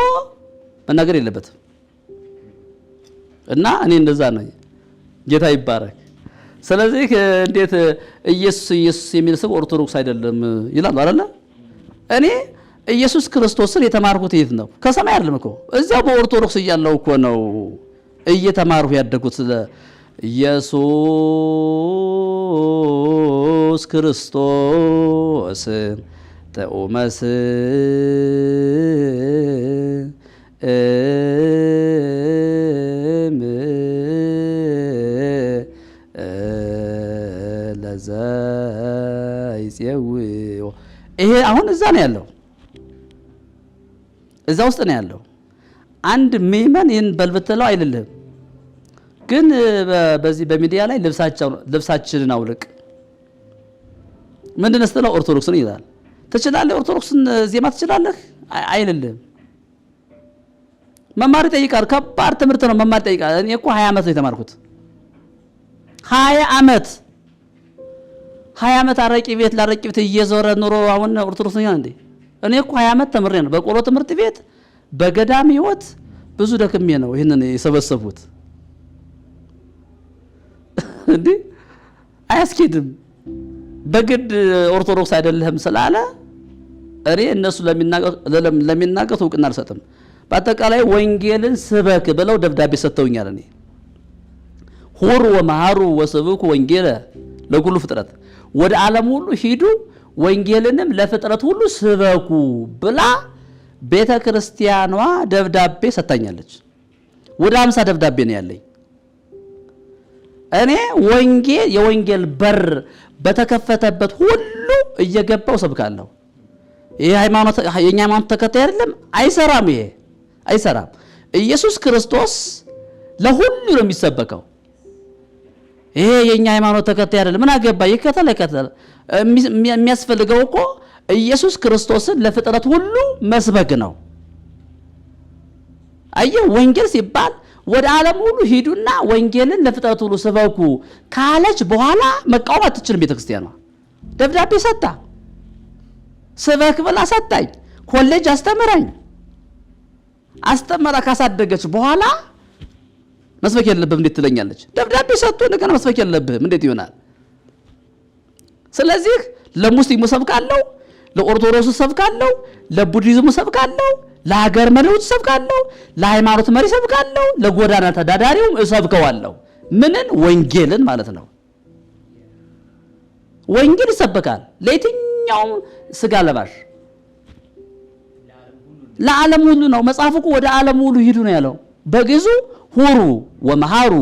S1: መናገር የለበትም። እና እኔ እንደዛ ነኝ። ጌታ ይባረክ። ስለዚህ እንዴት ኢየሱስ የሚል ሰው ኦርቶዶክስ አይደለም ይላል አይደል? እኔ ኢየሱስ ክርስቶስን የተማርኩት የት ነው? ከሰማይ አይደለም እኮ እዛው በኦርቶዶክስ እያለው እኮ ነው እየተማርኩ ያደጉት። ኢየሱስ ክርስቶስ ተኦመስ ይሄ አሁን እዛ ነው ያለው፣ እዛ ውስጥ ነው ያለው። አንድ ምእመን ይህን በልብትለው አይልልህም። ግን በዚህ በሚዲያ ላይ ልብሳችንን አውልቅ ምንድን ስትለው ኦርቶዶክስን ይላል። ትችላለህ? ኦርቶዶክስን ዜማ ትችላለህ? አይልልህም። መማር ይጠይቃል። ከባድ ትምህርት ነው። መማር ይጠይቃል። እኔ እኮ 20 ዓመት ነው የተማርኩት። 20 ዓመት አረቂ ቤት ላረቂ ቤት እየዞረ ኑሮ አሁን ኦርቶዶክስ ነኝ እንዴ? እኔ እኮ 20 ዓመት ተምሬ ነው። በቆሎ ትምህርት ቤት በገዳም ህይወት ብዙ ደክሜ ነው ይሄንን የሰበሰቡት። እንዴ አያስኬድም። በግድ ኦርቶዶክስ አይደለህም ስላለ እኔ እነሱ ለሚናገሩት እውቅና አልሰጥም። በአጠቃላይ ወንጌልን ስበክ ብለው ደብዳቤ ሰጥተውኛል። እኔ ሁሩ ወመሃሩ ወስብኩ ወንጌለ ለኩሉ ፍጥረት፣ ወደ ዓለም ሁሉ ሂዱ ወንጌልንም ለፍጥረት ሁሉ ስበኩ ብላ ቤተ ክርስቲያኗ ደብዳቤ ሰጥታኛለች። ወደ 50 ደብዳቤ ነው ያለኝ። እኔ ወንጌል የወንጌል በር በተከፈተበት ሁሉ እየገባው ሰብካለሁ። ይሄ ሃይማኖት የኛ ሃይማኖት ተከታይ አይደለም፣ አይሰራም። ይሄ አይሰራም። ኢየሱስ ክርስቶስ ለሁሉ ነው የሚሰበከው። ይሄ የኛ ሃይማኖት ተከታይ አይደለም፣ ምን አገባ ይከተል። የሚያስፈልገው እኮ ኢየሱስ ክርስቶስን ለፍጥረት ሁሉ መስበክ ነው። አየህ፣ ወንጌል ሲባል ወደ ዓለም ሁሉ ሂዱና ወንጌልን ለፍጥረት ሁሉ ስበኩ ካለች በኋላ መቃወም አትችልም። ቤተክርስቲያኗ ደብዳቤ ሰጣ፣ ስበክ ብላ ሰጣኝ። ኮሌጅ አስተምራኝ፣ አስተምራ ካሳደገች በኋላ መስበክ የለብህም እንዴት ትለኛለች? ደብዳቤ ሰጥቶ እንደገና መስበክ የለብህም እንዴት ይሆናል? ስለዚህ ለሙስሊሙ ሰብካለሁ፣ ለኦርቶዶክሱ ሰብካለሁ፣ ለቡዲዝሙ ሰብካለሁ፣ ለሀገር መሪዎች ሰብካለሁ፣ ለሃይማኖት መሪ ሰብካለሁ፣ ለጎዳና ተዳዳሪው እሰብከዋለሁ። ምንን? ወንጌልን ማለት ነው። ወንጌል ይሰበካል ለየትኛውም ስጋ ለባሽ፣ ለዓለም ሁሉ ነው። መጽሐፉ እኮ ወደ ዓለም ሁሉ ሂዱ ነው ያለው። በግዕዙ ሁሩ ወመሃሩ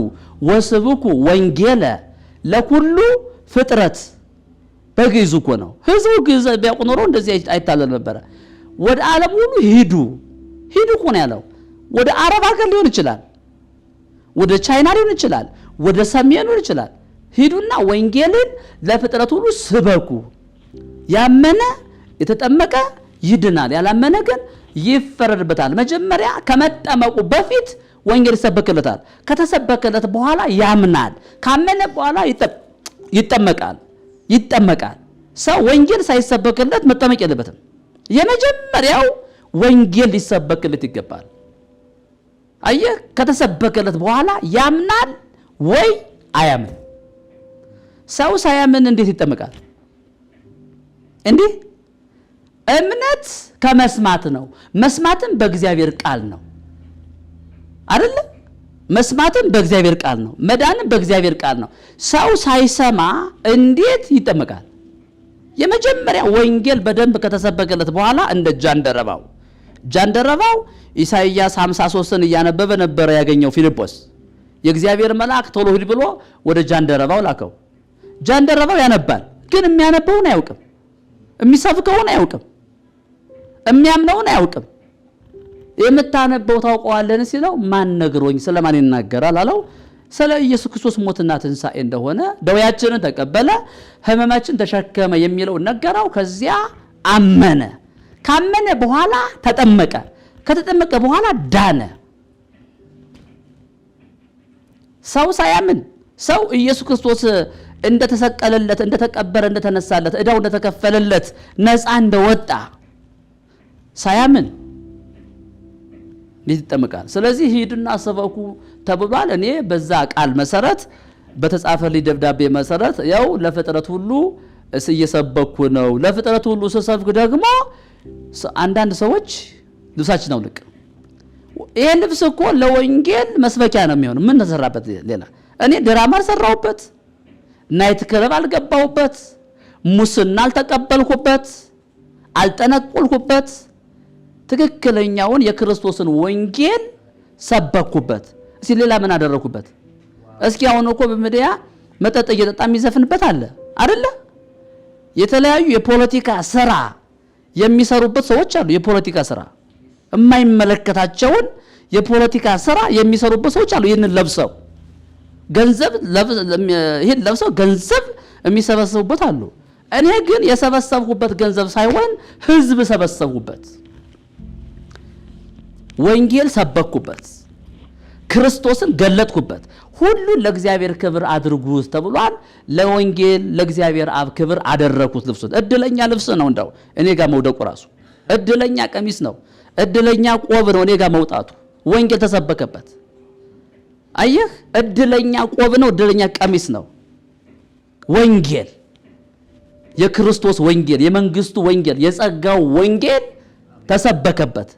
S1: ወስብኩ ወንጌለ ለኩሉ ፍጥረት በግዕዙ እኮ ነው። ህዝቡ ግዕዝ ቢያውቅ ኖሮ እንደዚህ አይታለል ነበረ። ወደ ዓለም ሁሉ ሂዱ እኮ ነው ያለው። ወደ አረብ ሀገር ሊሆን ይችላል፣ ወደ ቻይና ሊሆን ይችላል፣ ወደ ሰሜን ሊሆን ይችላል። ሂዱና ወንጌልን ለፍጥረት ሁሉ ስበኩ። ያመነ የተጠመቀ ይድናል፣ ያላመነ ግን ይፈረድበታል። መጀመሪያ ከመጠመቁ በፊት ወንጌል ይሰበክለታል። ከተሰበከለት በኋላ ያምናል። ካመነ በኋላ ይጠመቃል። ሰው ወንጌል ሳይሰበክለት መጠመቅ የለበትም። የመጀመሪያው ወንጌል ሊሰበክለት ይገባል። አየህ፣ ከተሰበከለት በኋላ ያምናል ወይ አያምን። ሰው ሳያምን እንዴት ይጠመቃል? እንዲህ እምነት ከመስማት ነው፣ መስማትም በእግዚአብሔር ቃል ነው አይደለ? መስማትም በእግዚአብሔር ቃል ነው፣ መዳንም በእግዚአብሔር ቃል ነው። ሰው ሳይሰማ እንዴት ይጠመቃል? የመጀመሪያ ወንጌል በደንብ ከተሰበከለት በኋላ እንደ ጃንደረባው ኢሳይያስ 53ን እያነበበ ነበረ ያገኘው ፊልጶስ። የእግዚአብሔር መልአክ ቶሎ ሂድ ብሎ ወደ ጃንደረባው ላከው። ጃንደረባው ያነባል፣ ግን የሚያነበውን አያውቅም፣ የሚሰብከውን አያውቅም፣ የሚያምነውን አያውቅም። የምታነበው ታውቀዋለን ሲለው ማን ነግሮኝ ስለማን ይናገራል አለው። ስለ ኢየሱስ ክርስቶስ ሞትና ትንሣኤ እንደሆነ ደዌያችንን ተቀበለ፣ ሕመማችን ተሸከመ የሚለው ነገረው። ከዚያ አመነ። ካመነ በኋላ ተጠመቀ። ከተጠመቀ በኋላ ዳነ። ሰው ሳያምን ሰው ኢየሱስ ክርስቶስ እንደተሰቀለለት፣ እንደተቀበረ፣ እንደተነሳለት፣ ዕዳው እንደተከፈለለት፣ ነፃ እንደወጣ ሳያምን ይጠመቃል። ስለዚህ ሂድና ስበኩ ተብሏል። እኔ በዛ ቃል መሰረት በተጻፈልኝ ደብዳቤ መሰረት ያው ለፍጥረት ሁሉ እየሰበኩ ነው። ለፍጥረት ሁሉ ስሰብክ ደግሞ አንዳንድ ሰዎች ልብሳችን አውልቅ፣ ይሄ ልብስ እኮ ለወንጌል መስበኪያ ነው የሚሆነው። ምን ተሰራበት ሌላ? እኔ ድራማ አልሰራሁበት፣ ናይት ክለብ አልገባሁበት፣ ሙስና አልተቀበልኩበት፣ አልጠነቁልኩበት። ትክክለኛውን የክርስቶስን ወንጌል ሰበኩበት። እስኪ ሌላ ምን አደረኩበት? እስኪ አሁን እኮ በሚዲያ መጠጥ እየጠጣ የሚዘፍንበት አለ አይደለ? የተለያዩ የፖለቲካ ስራ የሚሰሩበት ሰዎች አሉ። የፖለቲካ ስራ የማይመለከታቸውን የፖለቲካ ስራ የሚሰሩበት ሰዎች አሉ። ይህንን ለብሰው ገንዘብ የሚሰበሰቡበት አሉ። እኔ ግን የሰበሰብኩበት ገንዘብ ሳይሆን ህዝብ ሰበሰብኩበት፣ ወንጌል ሰበኩበት፣ ክርስቶስን ገለጥኩበት። ሁሉን ለእግዚአብሔር ክብር አድርጉት ተብሏል። ለወንጌል ለእግዚአብሔር አብ ክብር አደረኩት። ልብሱን እድለኛ ልብስ ነው። እንደው እኔ ጋር መውደቁ ራሱ እድለኛ ቀሚስ ነው፣ እድለኛ ቆብ ነው እኔ ጋር መውጣቱ። ወንጌል ተሰበከበት። አየህ፣ እድለኛ ቆብ ነው፣ እድለኛ ቀሚስ ነው። ወንጌል የክርስቶስ ወንጌል የመንግስቱ ወንጌል የጸጋው ወንጌል ተሰበከበት።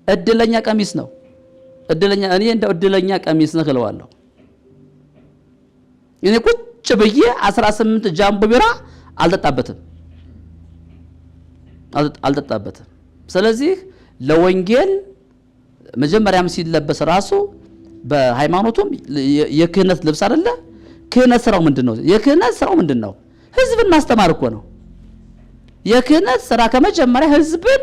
S1: እድለኛ ቀሚስ ነው። እድለኛ እኔ እንደ እድለኛ ቀሚስ ነው እለዋለሁ። እኔ ቁጭ ብዬ 18 ጃምቦ ቢራ አልጠጣበትም። ስለዚህ ለወንጌል መጀመሪያም ሲለበስ ራሱ በሃይማኖቱም የክህነት ልብስ አይደለ? ክህነት ስራው ምንድነው? የክህነት ስራው ምንድነው? ህዝብን ማስተማር እኮ ነው። የክህነት ስራ ከመጀመሪያ ህዝብን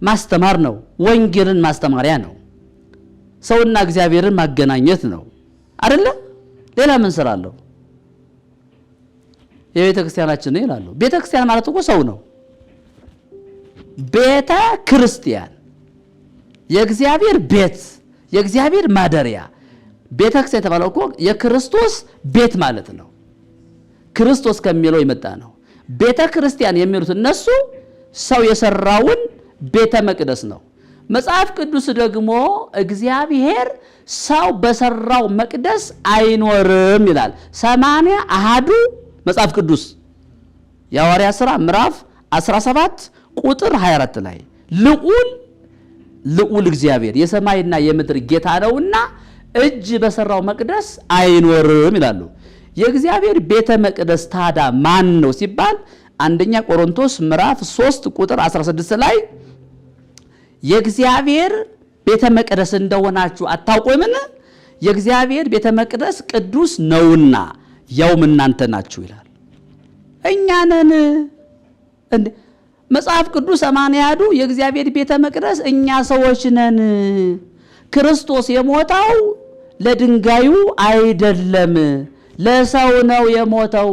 S1: ማስተማር ነው። ወንጌልን ማስተማሪያ ነው። ሰውና እግዚአብሔርን ማገናኘት ነው አይደለ? ሌላ ምን ስራ አለው? የቤተ ክርስቲያናችን ነው ይላሉ። ቤተ ክርስቲያን ማለት እኮ ሰው ነው። ቤተ ክርስቲያን የእግዚአብሔር ቤት፣ የእግዚአብሔር ማደሪያ። ቤተ ክርስቲያን የተባለው እኮ የክርስቶስ ቤት ማለት ነው። ክርስቶስ ከሚለው የመጣ ነው። ቤተ ክርስቲያን የሚሉት እነሱ ሰው የሰራውን ቤተ መቅደስ ነው። መጽሐፍ ቅዱስ ደግሞ እግዚአብሔር ሰው በሰራው መቅደስ አይኖርም ይላል። 80 አሃዱ መጽሐፍ ቅዱስ የሐዋርያት ሥራ ምዕራፍ 17 ቁጥር 24 ላይ ልዑል እግዚአብሔር የሰማይና የምድር ጌታ ነውና እጅ በሰራው መቅደስ አይኖርም ይላሉ። የእግዚአብሔር ቤተ መቅደስ ታዳ ማን ነው ሲባል አንደኛ ቆሮንቶስ ምዕራፍ 3 ቁጥር 16 ላይ የእግዚአብሔር ቤተ መቅደስ እንደሆናችሁ አታውቁምን? የእግዚአብሔር ቤተ መቅደስ ቅዱስ ነውና ያውም እናንተ ናችሁ ይላል። እኛ ነን እንዴ? መጽሐፍ ቅዱስ 80 ያዱ የእግዚአብሔር ቤተ መቅደስ እኛ ሰዎች ነን። ክርስቶስ የሞተው ለድንጋዩ አይደለም፣ ለሰው ነው የሞተው።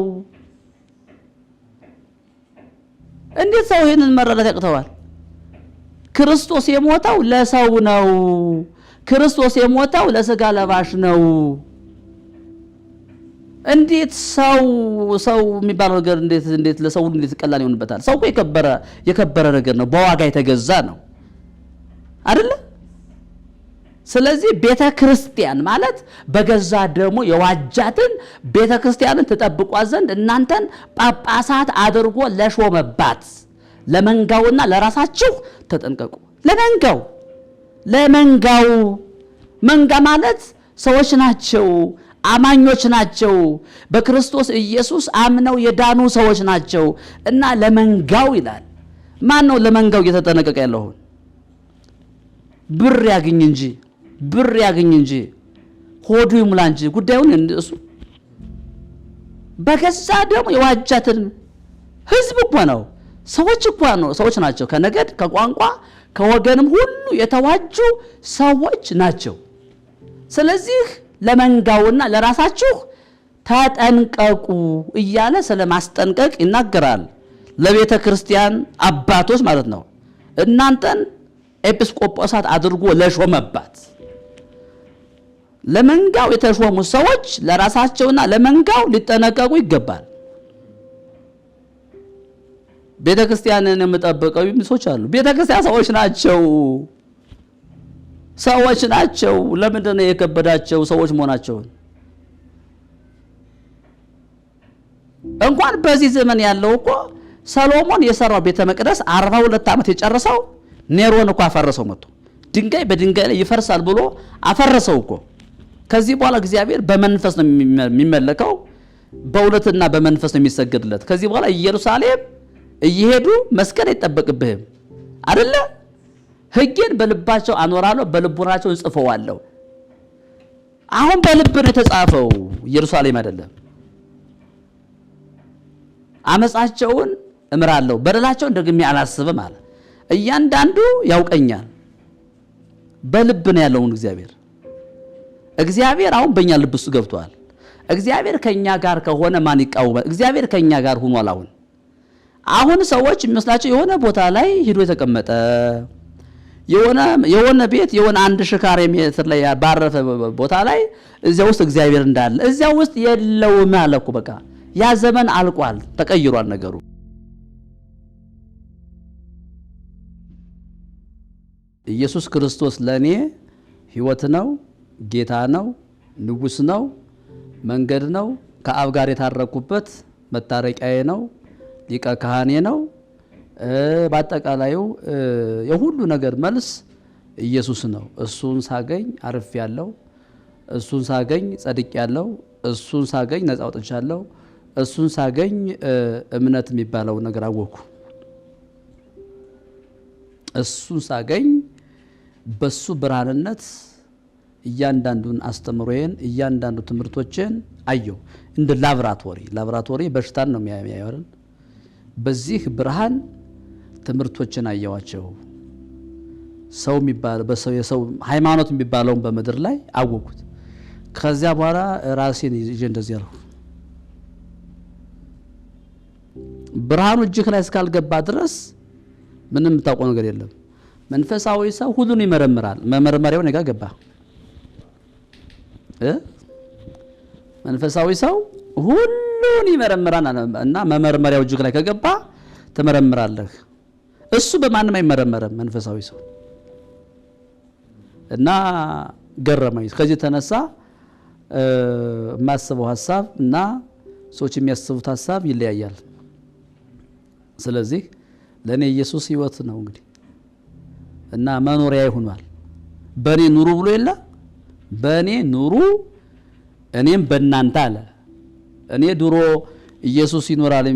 S1: እንዴት ሰው ይሄንን መረዳት ያቅተዋል? ክርስቶስ የሞተው ለሰው ነው። ክርስቶስ የሞተው ለስጋ ለባሽ ነው። እንዴት ሰው የሚባለው ነገር እንዴት ለሰው እንዴት ቀላል ይሆንበታል? ሰው የከበረ ነገር ነው፣ በዋጋ የተገዛ ነው አይደለ? ስለዚህ ቤተ ክርስቲያን ማለት በገዛ ደግሞ የዋጃትን ቤተ ክርስቲያንን ተጠብቋት ዘንድ እናንተን ጳጳሳት አድርጎ ለሾመባት ለመንጋውና ለራሳችሁ ተጠንቀቁ። ለመንጋው መንጋ ማለት ሰዎች ናቸው፣ አማኞች ናቸው፣ በክርስቶስ ኢየሱስ አምነው የዳኑ ሰዎች ናቸው እና ለመንጋው ይላል። ማን ነው ለመንጋው እየተጠነቀቀ ያለው? ብር ያግኝ እንጂ ሆዱ ይሙላ እንጂ ጉዳዩን እሱ በገዛ ደግሞ የዋጃትን ህዝብ እኮ ነው። ሰዎች ናቸው። ከነገድ ከቋንቋ ከወገንም ሁሉ የተዋጁ ሰዎች ናቸው። ስለዚህ ለመንጋውና ለራሳችሁ ተጠንቀቁ እያለ ስለማስጠንቀቅ ይናገራል። ለቤተ ክርስቲያን አባቶች ማለት ነው። እናንተን ኤጲስቆጶሳት አድርጎ ለሾመባት ለመንጋው የተሾሙ ሰዎች ለራሳቸውና ለመንጋው ሊጠነቀቁ ይገባል። ቤተ ክርስቲያንን የምጠብቀው ሰዎች አሉ። ቤተ ክርስቲያን ሰዎች ናቸው። ለምንድን ነው የከበዳቸው ሰዎች መሆናቸውን? እንኳን በዚህ ዘመን ያለው እኮ ሰሎሞን የሰራው ቤተ መቅደስ 42 ዓመት የጨረሰው ኔሮን እኮ አፈረሰው። መጥቶ ድንጋይ በድንጋይ ላይ ይፈርሳል ብሎ አፈረሰው እኮ። ከዚህ በኋላ እግዚአብሔር በመንፈስ ነው የሚመለከው፣ በእውነትና በመንፈስ ነው የሚሰገድለት። ከዚህ በኋላ ኢየሩሳሌም እየሄዱ መስቀል አይጠበቅብህም አይደለ? ሕጌን በልባቸው አኖራለሁ፣ በልቡናቸው እጽፈዋለሁ። አሁን በልብ ነው የተጻፈው፣ ኢየሩሳሌም አይደለም። አመጻቸውን እምራለሁ፣ በደላቸውን ደግሜ አላስብም አለ። እያንዳንዱ ያውቀኛል። በልብ ነው ያለውን እግዚአብሔር አሁን በእኛ ልብ ውስጥ ገብቷል። እግዚአብሔር ከኛ ጋር ከሆነ ማን ይቃወማል? እግዚአብሔር ከኛ ጋር ሆኗል። አሁን ሰዎች የሚመስላቸው የሆነ ቦታ ላይ ሄዶ የተቀመጠ የሆነ ቤት የሆነ 1000 ካሬ ሜትር ላይ ባረፈ ቦታ ላይ እዚያ ውስጥ እግዚአብሔር እንዳለ እዚያ ውስጥ የለውም አለ እኮ። በቃ ያ ዘመን አልቋል፣ ተቀይሯል ነገሩ። ኢየሱስ ክርስቶስ ለኔ ሕይወት ነው፣ ጌታ ነው፣ ንጉስ ነው፣ መንገድ ነው፣ ከአብ ጋር የታረኩበት መታረቂያዬ ነው፣ ሊቀ ካህኔ ነው። በአጠቃላዩ የሁሉ ነገር መልስ ኢየሱስ ነው። እሱን ሳገኝ አርፍ ያለው፣ እሱን ሳገኝ ጸድቅ ያለው፣ እሱን ሳገኝ ነፃ ወጥቻለሁ፣ እሱን ሳገኝ እምነት የሚባለው ነገር አወኩ። እሱን ሳገኝ በሱ ብርሃንነት እያንዳንዱን አስተምሮዬን እያንዳንዱ ትምህርቶችን አየሁ። እንደ ላብራቶሪ በሽታን ነው የሚያየው። በዚህ ብርሃን ትምህርቶችን አየዋቸው። ሰው የሚባለው በሰው የሰው ሃይማኖት የሚባለውን በምድር ላይ አወኩት። ከዚያ በኋላ ራሴን ይዤ እንደዚህ አልኩ። ብርሃኑ እጅህ ላይ እስካልገባ ድረስ ምንም የምታውቀው ነገር የለም። መንፈሳዊ ሰው ሁሉን ይመረምራል። መመርመሪያው ነገ ገባ። መንፈሳዊ ሰው ሁሉን ይመረምራል እና መመርመሪያው እጅህ ላይ ከገባ ትመረምራለህ። እሱ በማንም አይመረመርም መንፈሳዊ ሰው። እና ገረመኝ። ከዚህ ተነሳ የማስበው ሐሳብ እና ሰዎች የሚያስቡት ሐሳብ ይለያያል። ስለዚህ ለኔ ኢየሱስ ሕይወት ነው እንግዲህ እና መኖሪያ ይሆናል። በኔ ኑሩ ብሎ የለ በኔ ኑሩ እኔም በእናንተ አለ። እኔ ድሮ ኢየሱስ ይኖራል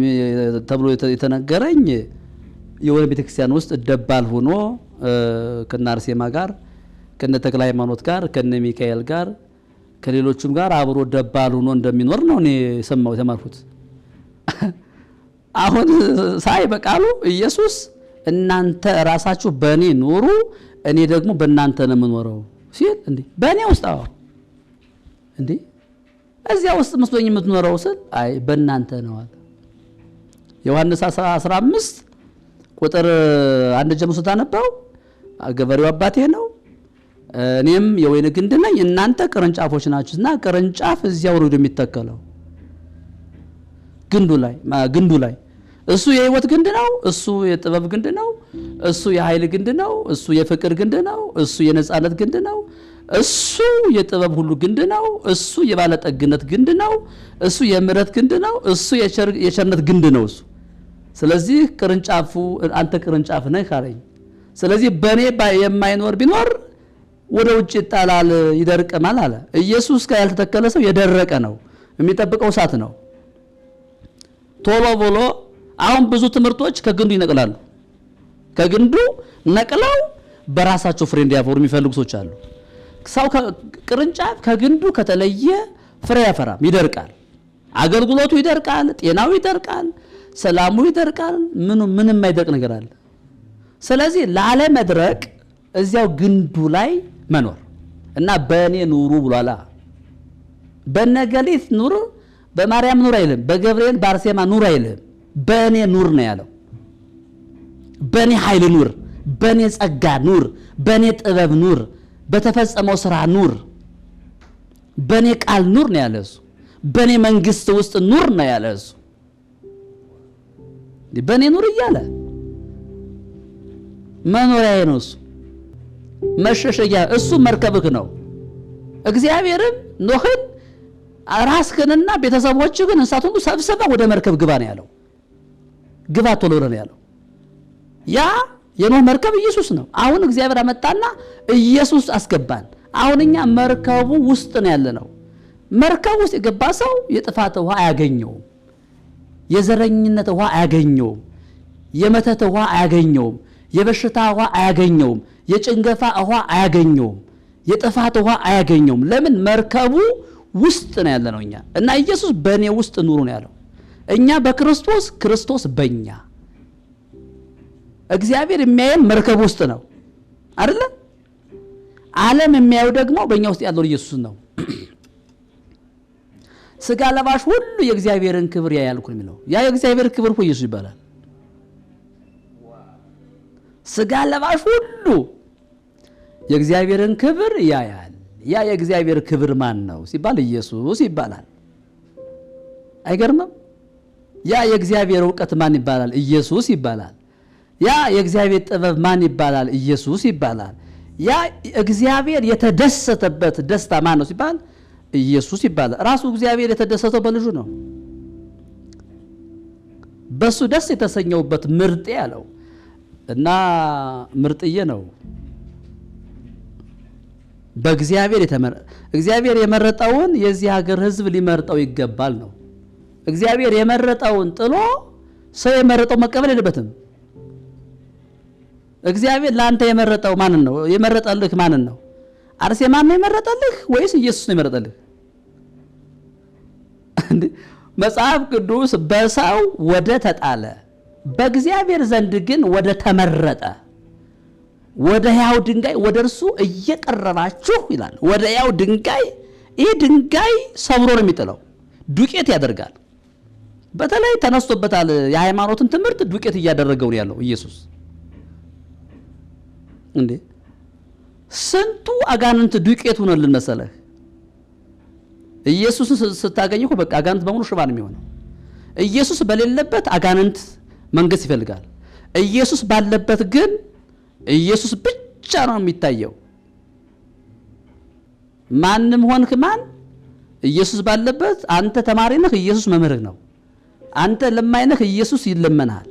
S1: ተብሎ የተነገረኝ የሆነ ቤተክርስቲያን ውስጥ ደባል ሆኖ ከነ አርሴማ ጋር ከነ ተክለ ሃይማኖት ጋር ከነ ሚካኤል ጋር ከሌሎቹም ጋር አብሮ ደባል ሆኖ እንደሚኖር ነው እኔ ሰማው ተማርኩት። አሁን ሳይ በቃሉ ኢየሱስ እናንተ ራሳችሁ በእኔ ኑሩ እኔ ደግሞ በእናንተ ነው የምኖረው ሲል እንዴ በእኔ ውስጥ እንዴ እዚያ ውስጥ መስሎኝ የምትኖረው ስል አይ በእናንተ ነው አለ። ዮሐንስ 15 ቁጥር 1 ጀምሮ ስታነበው ገበሬው አባቴ ነው እኔም የወይን ግንድ ነኝ እናንተ ቅርንጫፎች ናችሁና ቅርንጫፍ እዚያው ነው የሚተከለው ግንዱ ላይ እሱ የህይወት ግንድ ነው፣ እሱ የጥበብ ግንድ ነው፣ እሱ የኃይል ግንድ ነው፣ እሱ የፍቅር ግንድ ነው፣ እሱ የነጻነት ግንድ ነው፣ እሱ የጥበብ ሁሉ ግንድ ነው፣ እሱ የባለጠግነት ግንድ ነው፣ እሱ የምሕረት ግንድ ነው፣ እሱ የቸርነት ግንድ ነው እሱ። ስለዚህ ቅርንጫፉ አንተ ቅርንጫፍ ነህ አለኝ። ስለዚህ በኔ የማይኖር ቢኖር ወደ ውጭ ይጣላል ይደርቅማል አለ። ኢየሱስ ጋር ያልተተከለ ሰው የደረቀ ነው፣ የሚጠብቀው እሳት ነው። ቶሎ ብሎ አሁን ብዙ ትምህርቶች ከግንዱ ይነቅላሉ። ከግንዱ ነቅለው በራሳቸው ፍሬ እንዲያፈሩ የሚፈልጉ ሰዎች አሉ። ሰው ቅርንጫፍ ከግንዱ ከተለየ ፍሬ ያፈራም፣ ይደርቃል። አገልግሎቱ ይደርቃል፣ ጤናው ይደርቃል፣ ሰላሙ ይደርቃል። ምንም የማይደርቅ ነገር አለ። ስለዚህ ላለመድረቅ እዚያው ግንዱ ላይ መኖር እና በእኔ ኑሩ ብሏላ። በነገሊት ኑር በማርያም ኑር አይልም፣ በገብርኤል በአርሴማ ኑር አይልም። በእኔ ኑር ነው ያለው። በእኔ ኃይል ኑር፣ በእኔ ጸጋ ኑር፣ በእኔ ጥበብ ኑር፣ በተፈጸመው ስራ ኑር፣ በእኔ ቃል ኑር ነው ያለ እሱ። በእኔ መንግስት ውስጥ ኑር ነው ያለ እሱ። በእኔ ኑር እያለ መኖሪያዬ ነው እሱ፣ መሸሸጊያ እሱ መርከብህ ነው። እግዚአብሔርም ኖህን ራስህንና ቤተሰቦችህን እንስሳት ሁሉ ሰብስበህ ወደ መርከብ ግባ ነው ያለው። ግባ ቶሎ ነው ያለው። ያ የኖህ መርከብ ኢየሱስ ነው። አሁን እግዚአብሔር አመጣና ኢየሱስ አስገባን። አሁን እኛ መርከቡ ውስጥ ነው ያለነው። መርከብ ውስጥ የገባ ሰው የጥፋት ውሃ አያገኘውም፣ የዘረኝነት ውሃ አያገኘውም፣ የመተት ውሃ አያገኘውም፣ የበሽታ ውሃ አያገኘውም፣ የጭንገፋ ውሃ አያገኘውም፣ የጥፋት ውሃ አያገኘውም። ለምን? መርከቡ ውስጥ ነው ያለነው እኛ። እና ኢየሱስ በእኔ ውስጥ ኑሩ ነው ያለው። እኛ በክርስቶስ ክርስቶስ በእኛ። እግዚአብሔር የሚያየን መርከብ ውስጥ ነው አይደለ? ዓለም የሚያየው ደግሞ በእኛ ውስጥ ያለው ኢየሱስ ነው። ስጋ ለባሽ ሁሉ የእግዚአብሔርን ክብር ያያል እኮ የሚለው። ያ የእግዚአብሔር ክብር እኮ ኢየሱስ ይባላል። ስጋ ለባሽ ሁሉ የእግዚአብሔርን ክብር ያያል። ያ የእግዚአብሔር ክብር ማን ነው ሲባል ኢየሱስ ይባላል። አይገርምም? ያ የእግዚአብሔር ዕውቀት ማን ይባላል? ኢየሱስ ይባላል። ያ የእግዚአብሔር ጥበብ ማን ይባላል? ኢየሱስ ይባላል። ያ እግዚአብሔር የተደሰተበት ደስታ ማን ነው ሲባል ኢየሱስ ይባላል። ራሱ እግዚአብሔር የተደሰተው በልጁ ነው። በሱ ደስ የተሰኘውበት ምርጤ አለው እና ምርጥዬ ነው። እግዚአብሔር የመረጠውን የዚህ ሀገር ሕዝብ ሊመርጠው ይገባል ነው። እግዚአብሔር የመረጠውን ጥሎ ሰው የመረጠው መቀበል የለበትም። እግዚአብሔር ለአንተ የመረጠው ማንን ነው? የመረጠልህ ማንን ነው? አርሴማን ነው የመረጠልህ ወይስ ኢየሱስ ነው የመረጠልህ? መጽሐፍ ቅዱስ በሰው ወደ ተጣለ በእግዚአብሔር ዘንድ ግን ወደ ተመረጠ ወደ ሕያው ድንጋይ ወደ እርሱ እየቀረባችሁ ይላል። ወደ ሕያው ድንጋይ። ይህ ድንጋይ ሰብሮ ነው የሚጥለው፣ ዱቄት ያደርጋል። በተለይ ተነስቶበታል። የሃይማኖትን ትምህርት ዱቄት እያደረገው ነው ያለው ኢየሱስ። እንዴ ስንቱ አጋንንት ዱቄት ሆነልን መሰለህ። ኢየሱስን ስታገኘው በቃ አጋንንት በሙሉ ሽባ ነው የሚሆነው። ኢየሱስ በሌለበት አጋንንት መንገስ ይፈልጋል። ኢየሱስ ባለበት ግን ኢየሱስ ብቻ ነው የሚታየው። ማንም ሆንክ ማን ኢየሱስ ባለበት አንተ ተማሪ ነህ፣ ኢየሱስ መምህርህ ነው። አንተ ለማኝ ነህ፣ ኢየሱስ ይለመናል።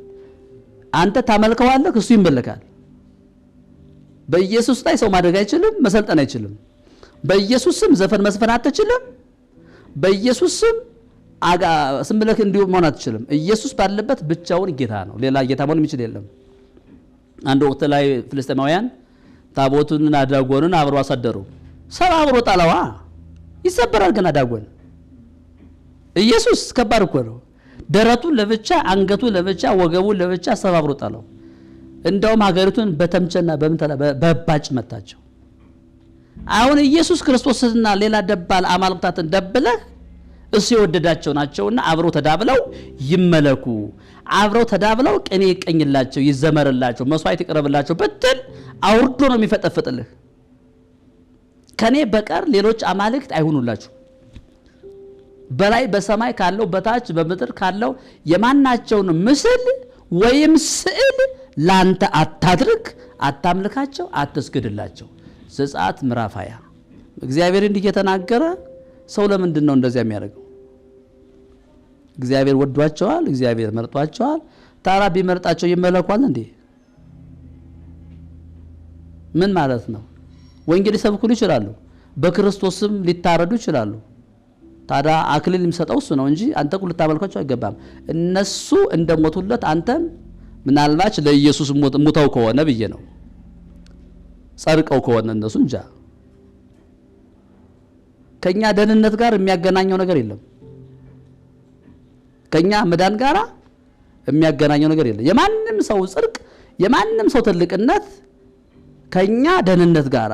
S1: አንተ ታመልከዋለህ፣ እሱ ይመለካል። በኢየሱስ ላይ ሰው ማድረግ አይችልም፣ መሰልጠን አይችልም። በኢየሱስ ስም ዘፈን መስፈን አትችልም። በኢየሱስ ስም ስምለክ እንዲሁ መሆን አትችልም። ኢየሱስ ባለበት ብቻውን ጌታ ነው። ሌላ ጌታ መሆን የሚችል የለም። አንድ ወቅት ላይ ፍልስጤማውያን ታቦቱንና ዳጎንን አብረው አሳደሩ። ሰባብሮ ጣለዋ። ይሰበራል ገና ዳጎን። ኢየሱስ ከባድ እኮ ነው። ደረቱን ለብቻ፣ አንገቱን ለብቻ፣ ወገቡን ለብቻ ሰባብሮ ጣለው። እንደውም ሀገሪቱን በተምቸና በባጭ መታቸው። አሁን ኢየሱስ ክርስቶስና ሌላ ደባል አማልክታትን ደብለህ እሱ የወደዳቸው ናቸውና አብረው ተዳብለው ይመለኩ፣ አብረው ተዳብለው ቅኔ ይቀኝላቸው፣ ይዘመርላቸው፣ መስዋዕት ይቀርብላቸው ብትል አውርዶ ነው የሚፈጠፍጥልህ። ከኔ በቀር ሌሎች አማልክት አይሁኑላችሁ። በላይ በሰማይ ካለው በታች በምድር ካለው የማናቸውን ምስል ወይም ስዕል ላንተ አታድርግ፣ አታምልካቸው፣ አትስግድላቸው። ዘጸአት ምዕራፍ 20። እግዚአብሔር እንዲህ የተናገረ ሰው ለምንድን ነው እንደዚያ የሚያደርገው? እግዚአብሔር ወዷቸዋል፣ እግዚአብሔር መርጧቸዋል። ታዲያ ቢመርጣቸው ይመለኳል እንዴ? ምን ማለት ነው? ወንጌል ሊሰብኩ ይችላሉ፣ በክርስቶስም ሊታረዱ ይችላሉ። ታዲያ አክሊል የሚሰጠው እሱ ነው እንጂ አንተ እኮ ልታመልኳቸው አይገባም። እነሱ እንደሞቱለት አንተም ምናልባት ለኢየሱስ ሙተው ከሆነ ብዬ ነው፣ ጸድቀው ከሆነ እነሱ እንጃ። ከኛ ደህንነት ጋር የሚያገናኘው ነገር የለም። ከኛ መዳን ጋር የሚያገናኘው ነገር የለም። የማንም ሰው ጽድቅ፣ የማንም ሰው ትልቅነት ከኛ ደህንነት ጋር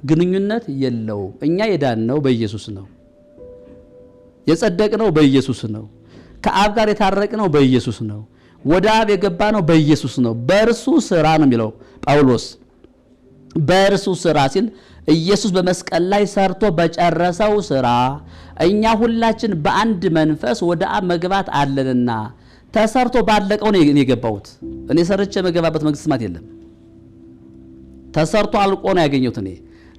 S1: ግንኙነት የለውም። እኛ የዳንነው በኢየሱስ ነው። የጸደቅነው በኢየሱስ ነው። ከአብ ጋር የታረቅነው በኢየሱስ ነው። ወደ አብ የገባነው በኢየሱስ ነው። በእርሱ ስራ ነው የሚለው ጳውሎስ። በእርሱ ስራ ሲል ኢየሱስ በመስቀል ላይ ሰርቶ በጨረሰው ስራ እኛ ሁላችን በአንድ መንፈስ ወደ አብ መግባት አለንና ተሰርቶ ባለቀው ነው የገባሁት። እኔ ሰርቼ መገባበት መንግስት ስማት የለም። ተሰርቶ አልቆ ነው ያገኘሁት። እኔ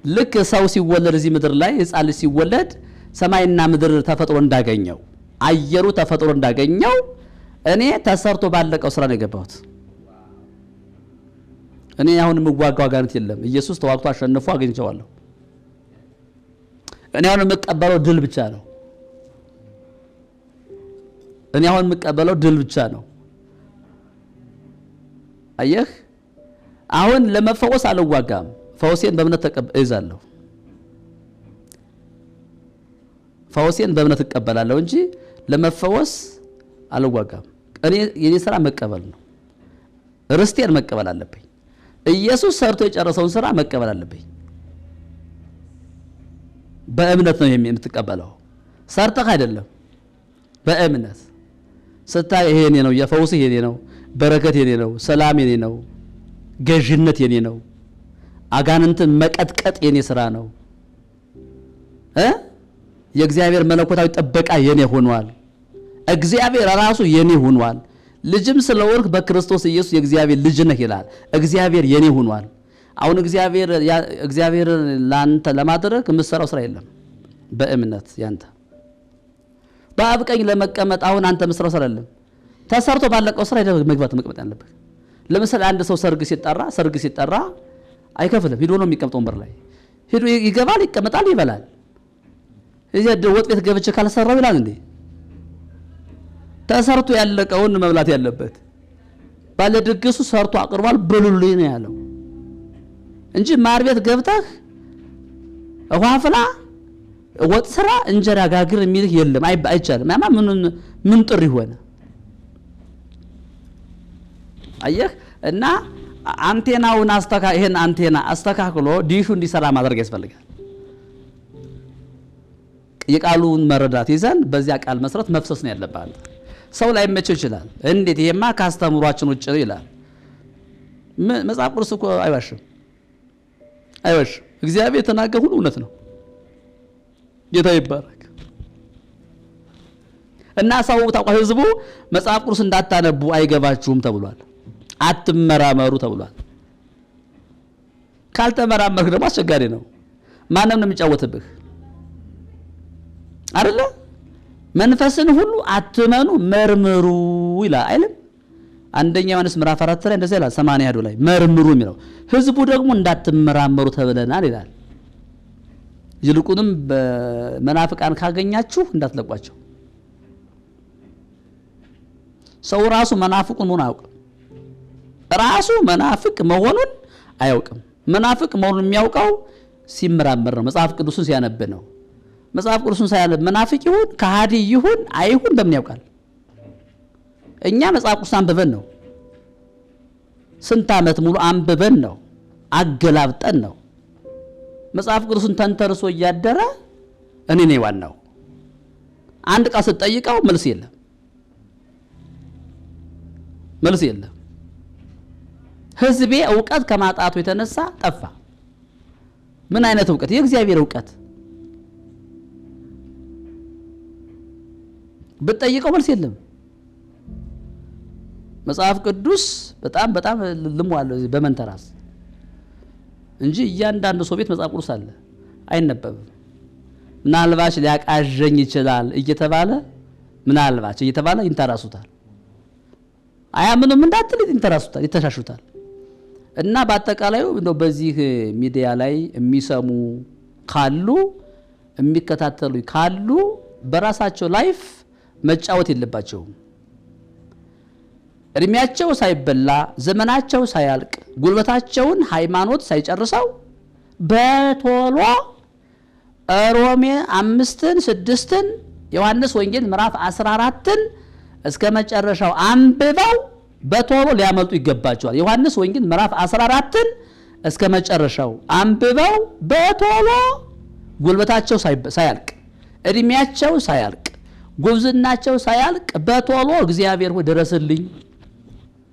S1: ልክ ሰው ሲወለድ እዚህ ምድር ላይ ሕፃን ልጅ ሲወለድ ሰማይና ምድር ተፈጥሮ እንዳገኘው፣ አየሩ ተፈጥሮ እንዳገኘው እኔ ተሰርቶ ባለቀው ስራ ነው የገባሁት። እኔ አሁን የምዋጋው አጋንንት የለም። ኢየሱስ ተዋግቶ አሸንፎ አግኝቼዋለሁ። እኔ አሁን የምቀበለው ድል ብቻ ነው። እኔ አሁን የምቀበለው ድል ብቻ ነው። አየህ፣ አሁን ለመፈወስ አልዋጋም። ፈውሴን በእምነት እይዛለሁ። ፈውሴን በእምነት እቀበላለሁ እንጂ ለመፈወስ አልዋጋም። የኔ ስራ መቀበል ነው። ርስቴን መቀበል አለብኝ። ኢየሱስ ሰርቶ የጨረሰውን ስራ መቀበል አለብኝ። በእምነት ነው የምትቀበለው፣ ሰርተህ አይደለም። በእምነት ስታይ ይሄ የኔ ነው፣ የፈውስ የኔ ነው፣ በረከት የኔ ነው፣ ሰላም የኔ ነው፣ ገዥነት የኔ ነው፣ አጋንንትን መቀጥቀጥ የኔ ስራ ነው። የእግዚአብሔር መለኮታዊ ጥበቃ የኔ ሆኗል። እግዚአብሔር ራሱ የኔ ሆኗል። ልጅም ስለወርክ በክርስቶስ ኢየሱስ የእግዚአብሔር ልጅ ነህ ይላል። እግዚአብሔር የኔ ሆኗል። አሁን እግዚአብሔር ላንተ ለማድረግ የምትሰራው ስራ የለም። በእምነት ያንተ በአብ ቀኝ ለመቀመጥ አሁን አንተ የምትሰራው ስራ የለም። ተሰርቶ ባለቀው ስራ መግባት መቀመጥ ያለበት። ለምሳሌ አንድ ሰው ሰርግ ሲጠራ አይከፍልም። ሄዶ ነው የሚቀመጠው ወንበር ላይ ሄዶ ይገባል፣ ይቀመጣል፣ ይበላል። እዚያ ወጥ ቤት ገብቼ ካልሰራው ይላል እንዴ? ተሰርቶ ያለቀውን መብላት ያለበት። ባለ ድግሱ ሰርቶ አቅርቧል ብሉልኝ ነው ያለው እንጂ ማር ቤት ገብተህ ውሃ ፍላ፣ ወጥ ስራ፣ እንጀራ ጋግር የሚልህ የለም። አይቻልም። ያማ ምን ጥሪ ሆነ? አየህ። እና አንቴናውን ይሄን አንቴና አስተካክሎ ዲሹ እንዲሰራ ማድረግ ያስፈልጋል። የቃሉን መረዳት ይዘን በዚያ ቃል መሰረት መፍሰስ ነው ያለበት። ሰው ላይ መቼ ይችላል እንዴት ይሄማ ካስተምሯችን ውጭ ነው ይላል። መጽሐፍ ቅዱስ እኮ አይዋሽም። እግዚአብሔር የተናገረ ሁሉ እውነት ነው። ጌታ ይባረክ። እና ሰው ታውቃለህ፣ ህዝቡ መጽሐፍ ቅዱስ እንዳታነቡ አይገባችሁም ተብሏል። አትመራመሩ ተብሏል። ካልተመራመርክ ደግሞ አስቸጋሪ ነው። ማንም ነው የሚጫወትብህ አይደለ? መንፈስን ሁሉ አትመኑ መርምሩ ይላል አይደል? አንደኛ ዮሐንስ ምዕራፍ 4 ላይ እንደዚህ ይላል 80 ላይ መርምሩ የሚለው። ህዝቡ ደግሞ እንዳትመራመሩ ተብለናል ይላል። ይልቁንም በመናፍቃን ካገኛችሁ እንዳትለቋቸው። ሰው ራሱ መናፍቁን መሆኑን አያውቅም። ራሱ መናፍቅ መሆኑን አያውቅም። መናፍቅ መሆኑን የሚያውቀው ሲመራመር ነው፣ መጽሐፍ ቅዱስን ሲያነብ ነው። መጽሐፍ ቅዱስን ሳያነብ መናፍቅ ይሁን ከሃዲ ይሁን አይሁን በምን ያውቃል? እኛ መጽሐፍ ቅዱስ አንብበን ነው፣ ስንት ዓመት ሙሉ አንብበን ነው፣ አገላብጠን ነው። መጽሐፍ ቅዱስን ተንተርሶ እያደረ እኔ ነኝ ዋናው አንድ ቃል ስትጠይቀው መልስ የለም። ህዝቤ ዕውቀት ከማጣቱ የተነሳ ጠፋ። ምን አይነት ዕውቀት? የእግዚአብሔር ዕውቀት ብትጠይቀው መልስ የለም። መጽሐፍ ቅዱስ በጣም ልሟል በመንተራስ እንጂ እያንዳንዱ ሰው ቤት መጽሐፍ ቅዱስ አለ፣ አይነበብም። ምናልባች ሊያቃዠኝ ይችላል እየተባለ ይንተራሱታል። አያምኑም እንዳትል ይንተራሱታል፣ ይተሻሹታል። እና በአጠቃላዩ እንደው በዚህ ሚዲያ ላይ የሚሰሙ ካሉ የሚከታተሉ ካሉ በራሳቸው ላይፍ መጫወት የለባቸውም። እድሜያቸው ሳይበላ ዘመናቸው ሳያልቅ ጉልበታቸውን ሃይማኖት ሳይጨርሰው በቶሎ ሮሜ 5ን 6ን ዮሐንስ ወንጌል ምዕራፍ 14ን እስከ መጨረሻው አንብበው በቶሎ ሊያመልጡ ይገባቸዋል። ዮሐንስ ወንጌል ምዕራፍ 14ን እስከ መጨረሻው አንብበው በቶሎ ጉልበታቸው ሳያልቅ እድሜያቸው ሳያልቅ ጉብዝናቸው ሳያልቅ በቶሎ እግዚአብሔር ሆይ ድረስልኝ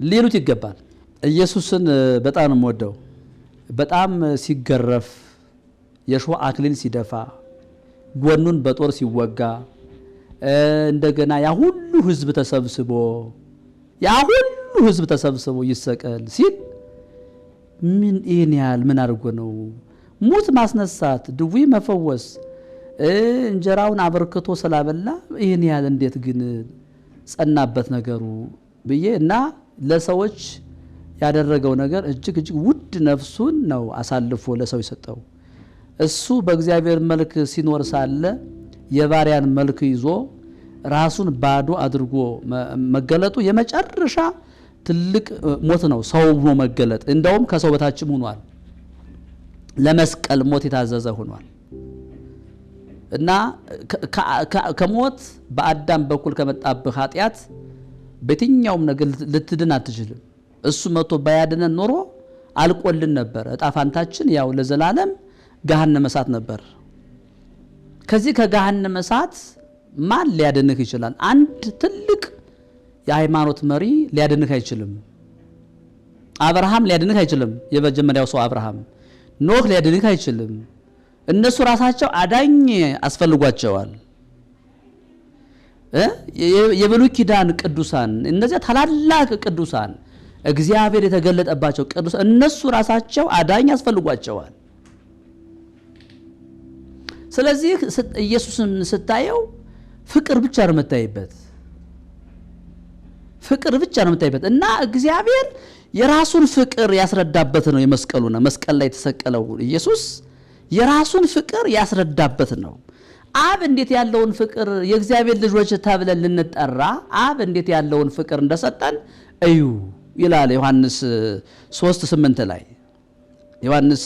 S1: ሊሉት ይገባል። ኢየሱስን በጣም ነው የምወደው። በጣም ሲገረፍ የሾህ አክሊል ሲደፋ ጎኑን በጦር ሲወጋ እንደገና ያ ሁሉ ህዝብ ተሰብስቦ ይሰቀል ሲል ምን ይሄን ያህል ምን አድርጎ ነው? ሙት ማስነሳት፣ ድውይ መፈወስ፣ እንጀራውን አበርክቶ ስላበላ ይሄን ያህል እንዴት ግን ጸናበት ነገሩ ብዬ እና ለሰዎች ያደረገው ነገር እጅግ ውድ ነፍሱን ነው አሳልፎ ለሰው የሰጠው። እሱ በእግዚአብሔር መልክ ሲኖር ሳለ የባሪያን መልክ ይዞ ራሱን ባዶ አድርጎ መገለጡ የመጨረሻ ትልቅ ሞት ነው፣ ሰው ሆኖ መገለጥ። እንደውም ከሰው በታችም ሆኗል፣ ለመስቀል ሞት የታዘዘ ሆኗል። እና ከሞት በአዳም በኩል ከመጣብህ ኃጢአት በየትኛውም ነገር ልትድን አትችልም። እሱ መጥቶ ባያድነን ኖሮ አልቆልን ነበር። እጣ ፋንታችን ያው ለዘላለም ገሃነመ እሳት ነበር። ከዚህ ከገሃነመ እሳት ማን ሊያድንህ ይችላል? አንድ ትልቅ የሃይማኖት መሪ ሊያድንህ አይችልም። አብርሃም ሊያድንህ አይችልም። የመጀመሪያው ሰው አብርሃም። ኖህ ሊያድንህ አይችልም። እነሱ ራሳቸው አዳኝ አስፈልጓቸዋል። የብሉይ ኪዳን ቅዱሳን፣ እነዚያ ታላላቅ ቅዱሳን እግዚአብሔር የተገለጠባቸው ቅዱሳን እነሱ ራሳቸው አዳኝ አስፈልጓቸዋል። ስለዚህ ኢየሱስን ስታየው ፍቅር ብቻ ነው የምታይበት። ፍቅር ብቻ ነው የምታይበት እና እግዚአብሔር የራሱን ፍቅር ያስረዳበት ነው። የመስቀሉና መስቀል ላይ የተሰቀለው ኢየሱስ የራሱን ፍቅር ያስረዳበት ነው። አብ እንዴት ያለውን ፍቅር የእግዚአብሔር ልጆች ተብለን ልንጠራ አብ እንዴት ያለውን ፍቅር እንደሰጠን እዩ ይላል ዮሐንስ 3:8 ላይ ዮሐንስ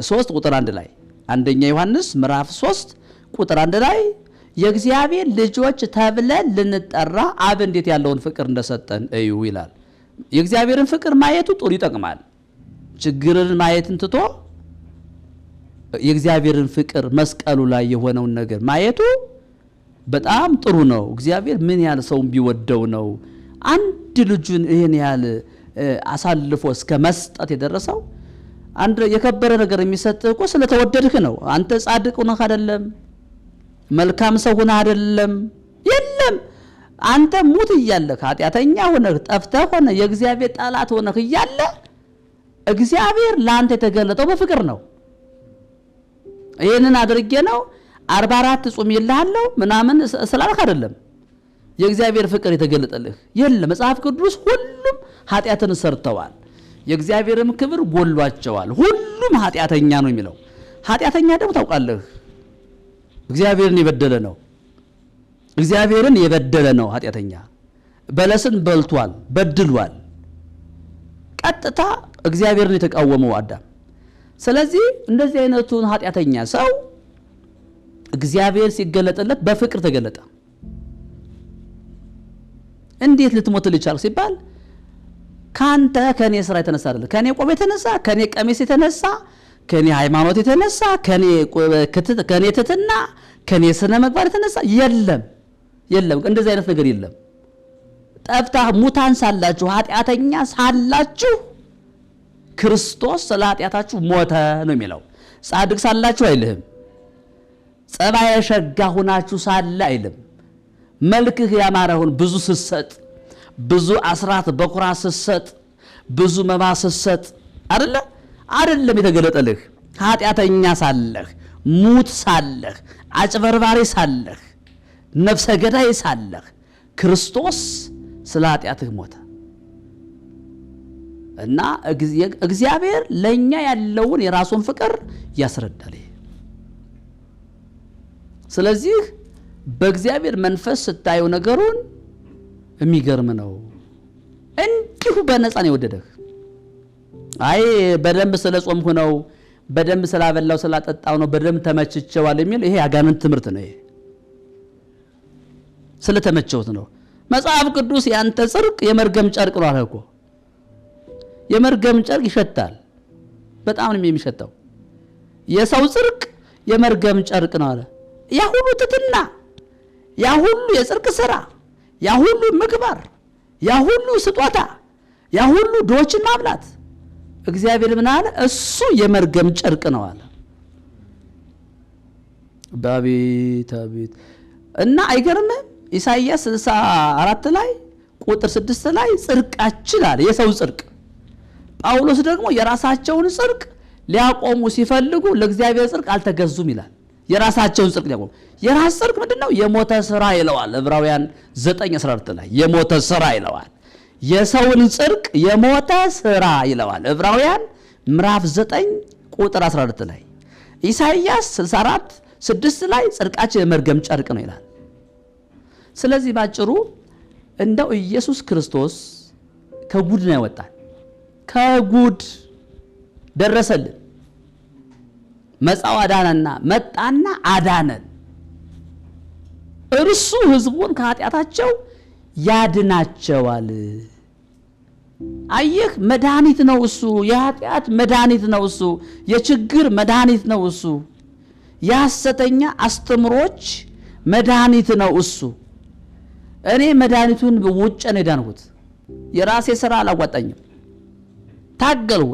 S1: 3 ቁጥር 1 ላይ አንደኛ ዮሐንስ ምዕራፍ 3 ቁጥር 1 ላይ የእግዚአብሔር ልጆች ተብለን ልንጠራ አብ እንዴት ያለውን ፍቅር እንደሰጠን እዩ ይላል። የእግዚአብሔርን ፍቅር ማየቱ ጥሩ ይጠቅማል። ችግርን ማየትን ትቶ የእግዚአብሔርን ፍቅር መስቀሉ ላይ የሆነውን ነገር ማየቱ በጣም ጥሩ ነው። እግዚአብሔር ምን ያህል ሰውን ቢወደው ነው አንድ ልጁን ይሄን ያህል አሳልፎ እስከ መስጠት የደረሰው? አንድ የከበረ ነገር የሚሰጥህ እኮ ስለተወደድህ ነው። አንተ ጻድቅ ሆነህ አይደለም፣ መልካም ሰው ሆነህ አይደለም። የለም አንተ ሙት እያለህ ኃጢአተኛ ሆነህ ጠፍተህ ሆነ የእግዚአብሔር ጠላት ሆነህ እያለ እግዚአብሔር ለአንተ የተገለጠው በፍቅር ነው። ይሄንን አድርጌ ነው 44 ጾም ይልሃለሁ ምናምን ስላልክ አይደለም የእግዚአብሔር ፍቅር የተገለጠልህ። የለም መጽሐፍ ቅዱስ ሁሉም ኃጢአትን ሰርተዋል የእግዚአብሔርም ክብር ጎሏቸዋል ሁሉም ኃጢአተኛ ነው የሚለው። ኃጢአተኛ ደግሞ ታውቃለህ እግዚአብሔርን የበደለ ነው። እግዚአብሔርን የበደለ ነው ኃጢአተኛ። በለስን በልቷል በድሏል። ቀጥታ እግዚአብሔርን የተቃወመው አዳም። ስለዚህ እንደዚህ አይነቱን ኃጢአተኛ ሰው እግዚአብሔር ሲገለጥለት በፍቅር ተገለጠ። እንዴት ልትሞትልህ ቻልክ ሲባል ካንተ ከኔ ስራ የተነሳ አይደለም፣ ከኔ ቆብ የተነሳ፣ ከኔ ቀሚስ የተነሳ፣ ከኔ ሃይማኖት የተነሳ፣ ከኔ ትትና፣ ከኔ ስነ ምግባር የተነሳ የለም የለም። እንደዚህ አይነት ነገር የለም። ጠፍታ ሙታን ሳላችሁ ኃጢአተኛ ሳላችሁ ክርስቶስ ስለ ኃጢአታችሁ ሞተ ነው የሚለው። ጻድቅ ሳላችሁ አይልህም። ጸባየ ሸጋ ሆናችሁ ሳለ አይልም። መልክህ ያማረውን ብዙ ስትሰጥ፣ ብዙ አስራት በኩራት ስትሰጥ፣ ብዙ መባ ስትሰጥ አይደለም የተገለጠልህ። ኃጢአተኛ ሳለህ፣ ሙት ሳለህ፣ አጭበርባሪ ሳለህ፣ ነፍሰ ገዳይ ሳለህ ክርስቶስ ስለ ኃጢአትህ ሞተ እና እግዚአብሔር ለኛ ያለውን የራሱን ፍቅር ያስረዳል። ስለዚህ በእግዚአብሔር መንፈስ ስታየው ነገሩን የሚገርም ነው። እንዲሁ በነፃ ነው የወደደህ። አይ በደንብ ስለጾምኩ ነው፣ በደንብ ስላበላው ስላጠጣው ነው፣ በደንብ ተመችቼዋል የሚል ይሄ አጋንንት ትምህርት ነው። ይሄ ስለተመቸውት ነው። መጽሐፍ ቅዱስ ያንተ ጽድቅ የመርገም ጨርቅ ነው አለ እኮ። የመርገም ጨርቅ ይሸታል፣ በጣም ነው የሚሸተው። የሰው ጽድቅ የመርገም ጨርቅ ነው አለ። ያ ሁሉ ትትና፣ ያ ሁሉ የጽድቅ ስራ፣ ያ ሁሉ ምግባር፣ ያ ሁሉ ስጦታ፣ ያ ሁሉ ድሆችን ማብላት እግዚአብሔር ምን አለ? እሱ የመርገም ጨርቅ ነው አለ። ባቤት አቤት! እና አይገርምም? ኢሳይያስ 64 ላይ ቁጥር 6 ላይ ጽድቃችን አለ የሰው ጽድቅ። ጳውሎስ ደግሞ የራሳቸውን ጽድቅ ሊያቆሙ ሲፈልጉ ለእግዚአብሔር ጽድቅ አልተገዙም ይላል። የራሳቸውን ጽድቅ ሊያቆሙ። የራስ ጽድቅ ምንድነው? የሞተ ስራ ይለዋል ዕብራውያን 9:14 ላይ የሞተ ስራ ይለዋል። የሰውን ጽድቅ የሞተ ስራ ይለዋል ዕብራውያን ምዕራፍ 9 ቁጥር 12 ላይ። ኢሳይያስ 64:6 ላይ ጽድቃችን የመርገም ጨርቅ ነው ይላል። ስለዚህ ባጭሩ እንደው ኢየሱስ ክርስቶስ ከጉድ ነው ያወጣን። ከጉድ ደረሰልን። መጻው አዳነና መጣና አዳነን። እርሱ ህዝቡን ከኃጢአታቸው ያድናቸዋል። አየህ መድኃኒት ነው እሱ። የኃጢአት መድኃኒት ነው እሱ። የችግር መድኃኒት ነው እሱ። የሐሰተኛ አስተምሮች መድኃኒት ነው እሱ። እኔ መድኃኒቱን ውጭ ነው የዳንኩት። የራሴ ስራ አላዋጣኝም። ታገልኩ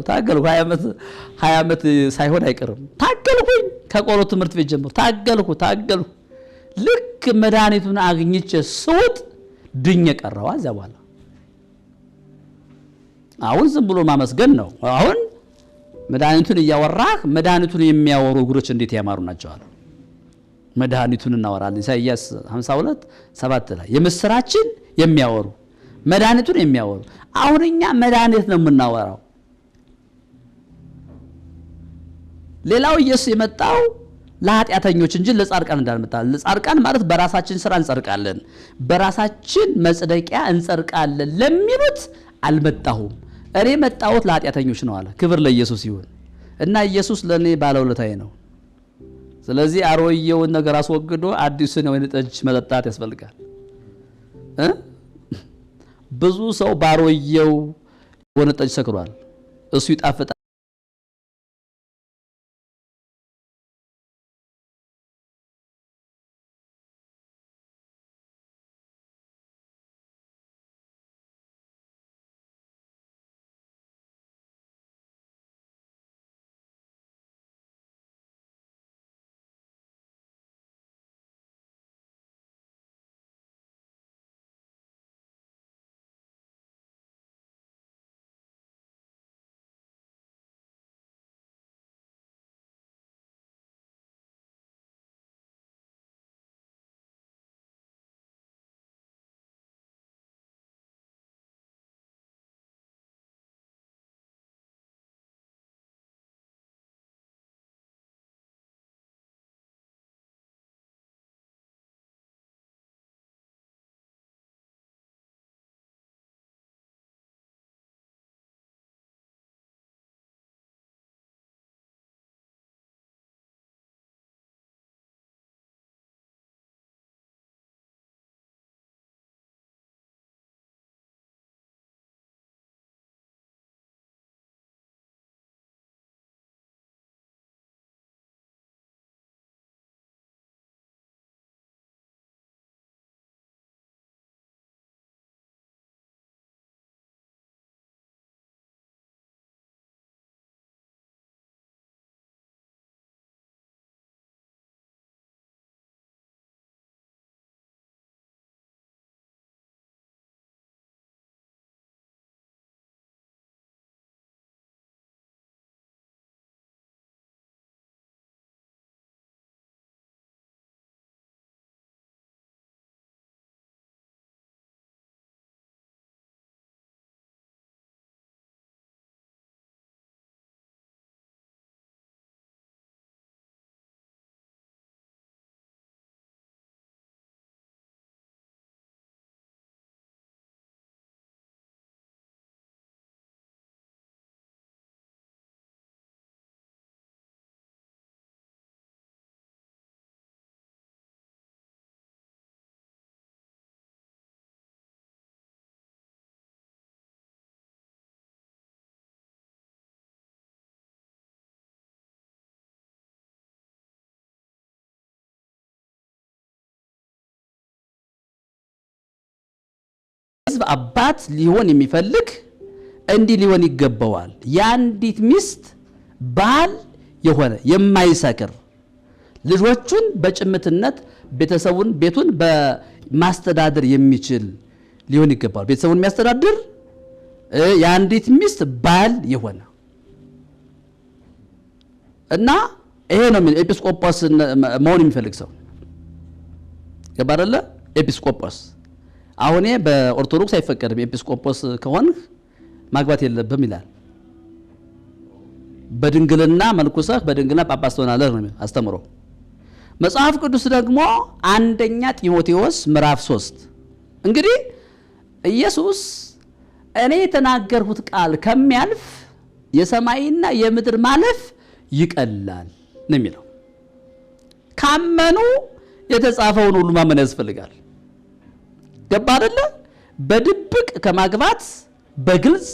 S1: 20 ዓመት ሳይሆን አይቀርም። ታገልኩኝ ከቆሮ ትምህርት ቤት ጀምሮ ታገልኩ። ልክ መድኃኒቱን አግኝቼ ስውጥ ድኜ ቀረዋ። እዚያ በኋላ አሁን ዝም ብሎ ማመስገን ነው። አሁን መድኃኒቱን እያወራህ መድኃኒቱን የሚያወሩ እግሮች እንዴት ያማሩ ናቸው አለ። መድኃኒቱን እናወራለን። ኢሳይያስ 52:7 ላይ የምስራችን የሚያወሩ መድኃኒቱን የሚያወሩ። አሁን እኛ መድኃኒት ነው የምናወራው። ሌላው ኢየሱስ የመጣው ለኃጢአተኞች እንጂ ለጻድቃን እንዳልመጣ። ለጻድቃን ማለት በራሳችን ስራ እንጸድቃለን፣ በራሳችን መጽደቂያ እንጸድቃለን ለሚሉት አልመጣሁም፣ እኔ መጣሁት ለኃጢአተኞች ነው አለ። ክብር ለኢየሱስ ይሁን። እና ኢየሱስ ለኔ ባለውለታዬ ነው። ስለዚህ አሮጌውን ነገር አስወግዶ አዲሱን የወይን ጠጅ መጠጣት ያስፈልጋል። ብዙ ሰው ባሮጌው የወይን ጠጅ ሰክሯል። እሱ ይጣፍጣል። ሕዝብ አባት ሊሆን የሚፈልግ እንዲህ ሊሆን ይገባዋል። የአንዲት ሚስት ባል የሆነ የማይሰክር ልጆቹን በጭምትነት ቤቱን በማስተዳደር የሚችል ሊሆን ይገባዋል። ቤተሰቡን የሚያስተዳድር የአንዲት ሚስት ባል የሆነ እና ይሄ ነው ኤጲስቆጶስ መሆን የሚፈልግ ሰው ገባ አይደለ? ኤጲስቆጶስ አሁን በኦርቶዶክስ አይፈቀድም። ኤጲስቆጶስ ከሆንህ ማግባት የለብህም ይላል። በድንግልና መልኩሰህ በድንግልና ጳጳስ ትሆናለህ ነው አስተምሮ። መጽሐፍ ቅዱስ ደግሞ አንደኛ ጢሞቴዎስ ምዕራፍ 3 እንግዲህ ኢየሱስ እኔ የተናገርሁት ቃል ከሚያልፍ የሰማይና የምድር ማለፍ ይቀላል ነው የሚለው። ካመኑ የተጻፈውን ሁሉ ማመን ያስፈልጋል። ገባ አይደለ? በድብቅ ከማግባት በግልጽ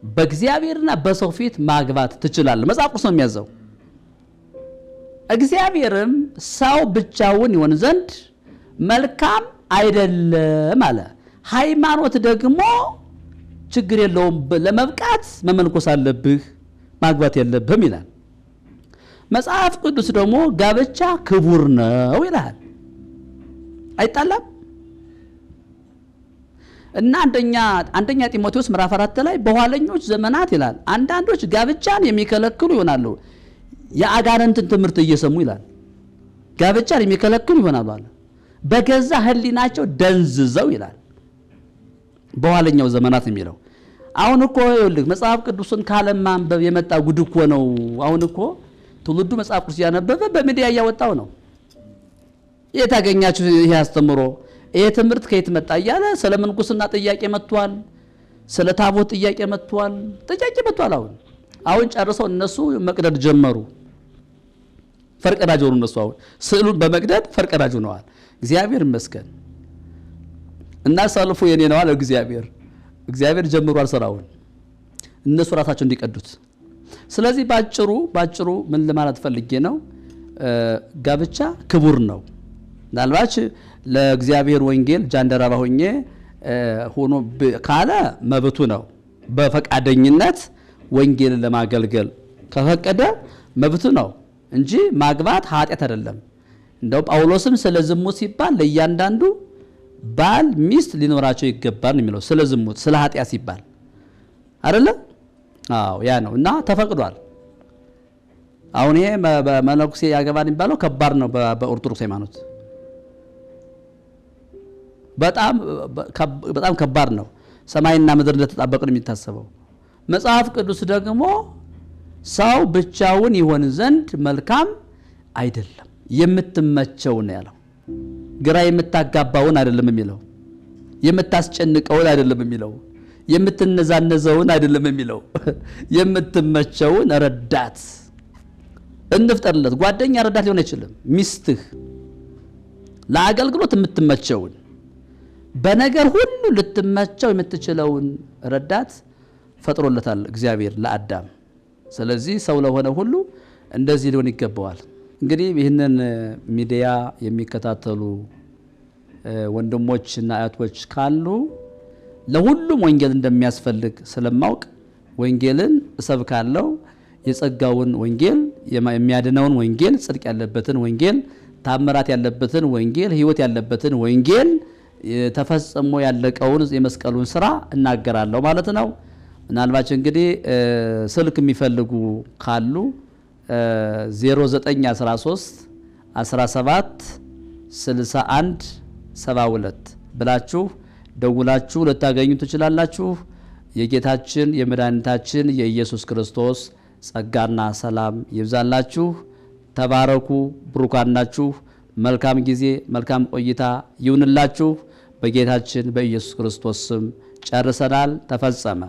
S1: በእግዚአብሔርና በሰው ፊት ማግባት ትችላለህ። መጽሐፍ ቅዱስ ነው የሚያዘው። እግዚአብሔርም ሰው ብቻውን ይሆን ዘንድ መልካም አይደለም አለ። ሃይማኖት ደግሞ ችግር የለውም፣ ለመብቃት መመንኮስ አለብህ፣ ማግባት የለብህም ይላል። መጽሐፍ ቅዱስ ደግሞ ጋብቻ ክቡር ነው ይላል። አይጣላም። እና አንደኛ ጢሞቴዎስ ምዕራፍ 4 ላይ በኋለኞች ዘመናት ይላል አንዳንዶች ጋብቻን የሚከለክሉ ይሆናሉ፣ የአጋንንትን ትምህርት እየሰሙ ይላል። ጋብቻን የሚከለክሉ ይሆናሉ አለ፣ በገዛ ሕሊናቸው ደንዝዘው ይላል። በኋለኛው ዘመናት የሚለው አሁን እኮ ይኸውልህ መጽሐፍ ቅዱስን ካለማንበብ የመጣ ጉድ እኮ ነው። አሁን እኮ ትውልዱ መጽሐፍ ቅዱስ ያነበበ በሚዲያ ያወጣው ነው። የታገኛችሁ ይሄ አስተምሮ ይሄ ትምህርት ከየት መጣ እያለ ስለ ምንኩስና ጥያቄ መጥቷል። ስለ ታቦት ጥያቄ መጥቷል። አሁን ጨርሰው እነሱ መቅደድ ጀመሩ። ፈርቀዳጅ ሆኑ። እነሱ አሁን ስዕሉን በመቅደድ ፈርቀዳጅ ሆነዋል። እግዚአብሔር ይመስገን እና ሰልፉ የኔ ነው አለ እግዚአብሔር ጀምሯል ስራውን እነሱ ራሳቸው እንዲቀዱት። ስለዚህ ባጭሩ ምን ለማለት ፈልጌ ነው? ጋብቻ ክቡር ነው። ምናልባት ለእግዚአብሔር ወንጌል ጃንደረባ ሆኖ ካለ መብቱ ነው። በፈቃደኝነት ወንጌልን ለማገልገል ከፈቀደ መብቱ ነው እንጂ ማግባት ኃጢአት አይደለም። እንደው ጳውሎስም ስለ ዝሙት ሲባል ለእያንዳንዱ ባል ሚስት ሊኖራቸው ይገባል የሚለው ስለ ዝሙት ስለ ኃጢአት ሲባል አይደለ? አዎ ያ ነው እና ተፈቅዷል። አሁን ይሄ መነኩሴ ያገባን የሚባለው ከባድ ነው በኦርቶዶክስ ሃይማኖት በጣም ከባድ ነው። ሰማይና ምድር እንደተጣበቁ ነው የሚታሰበው። መጽሐፍ ቅዱስ ደግሞ ሰው ብቻውን ይሆን ዘንድ መልካም አይደለም የምትመቸውን ያለው ግራ የምታጋባውን አይደለም የሚለው የምታስጨንቀውን አይደለም የሚለው የምትነዛነዘውን አይደለም የሚለው የምትመቸውን ረዳት እንፍጠርለት። ጓደኛ ረዳት ሊሆን አይችልም። ሚስትህ ለአገልግሎት የምትመቸውን በነገር ሁሉ ልትመቸው የምትችለውን ረዳት ፈጥሮለታል እግዚአብሔር ለአዳም። ስለዚህ ሰው ለሆነ ሁሉ እንደዚህ ሊሆን ይገባዋል። እንግዲህ ይህንን ሚዲያ የሚከታተሉ ወንድሞችና አያቶች ካሉ ለሁሉም ወንጌል እንደሚያስፈልግ ስለማውቅ ወንጌልን እሰብካለሁ። የጸጋውን ወንጌል፣ የሚያድነውን ወንጌል፣ ጽድቅ ያለበትን ወንጌል፣ ታምራት ያለበትን ወንጌል፣ ሕይወት ያለበትን ወንጌል፣ ተፈጽሞ ያለቀውን የመስቀሉን ስራ እናገራለሁ ማለት ነው። ምናልባት እንግዲህ ስልክ የሚፈልጉ ካሉ 0913 17 61 72 ብላችሁ ደውላችሁ ልታገኙ ትችላላችሁ። የጌታችን የመድኃኒታችን የኢየሱስ ክርስቶስ ጸጋና ሰላም ይብዛላችሁ። ተባረኩ፣ ብሩካን ናችሁ። መልካም ጊዜ መልካም ቆይታ ይሁንላችሁ። በጌታችን በኢየሱስ ክርስቶስ ስም ጨርሰናል። ተፈጸመ።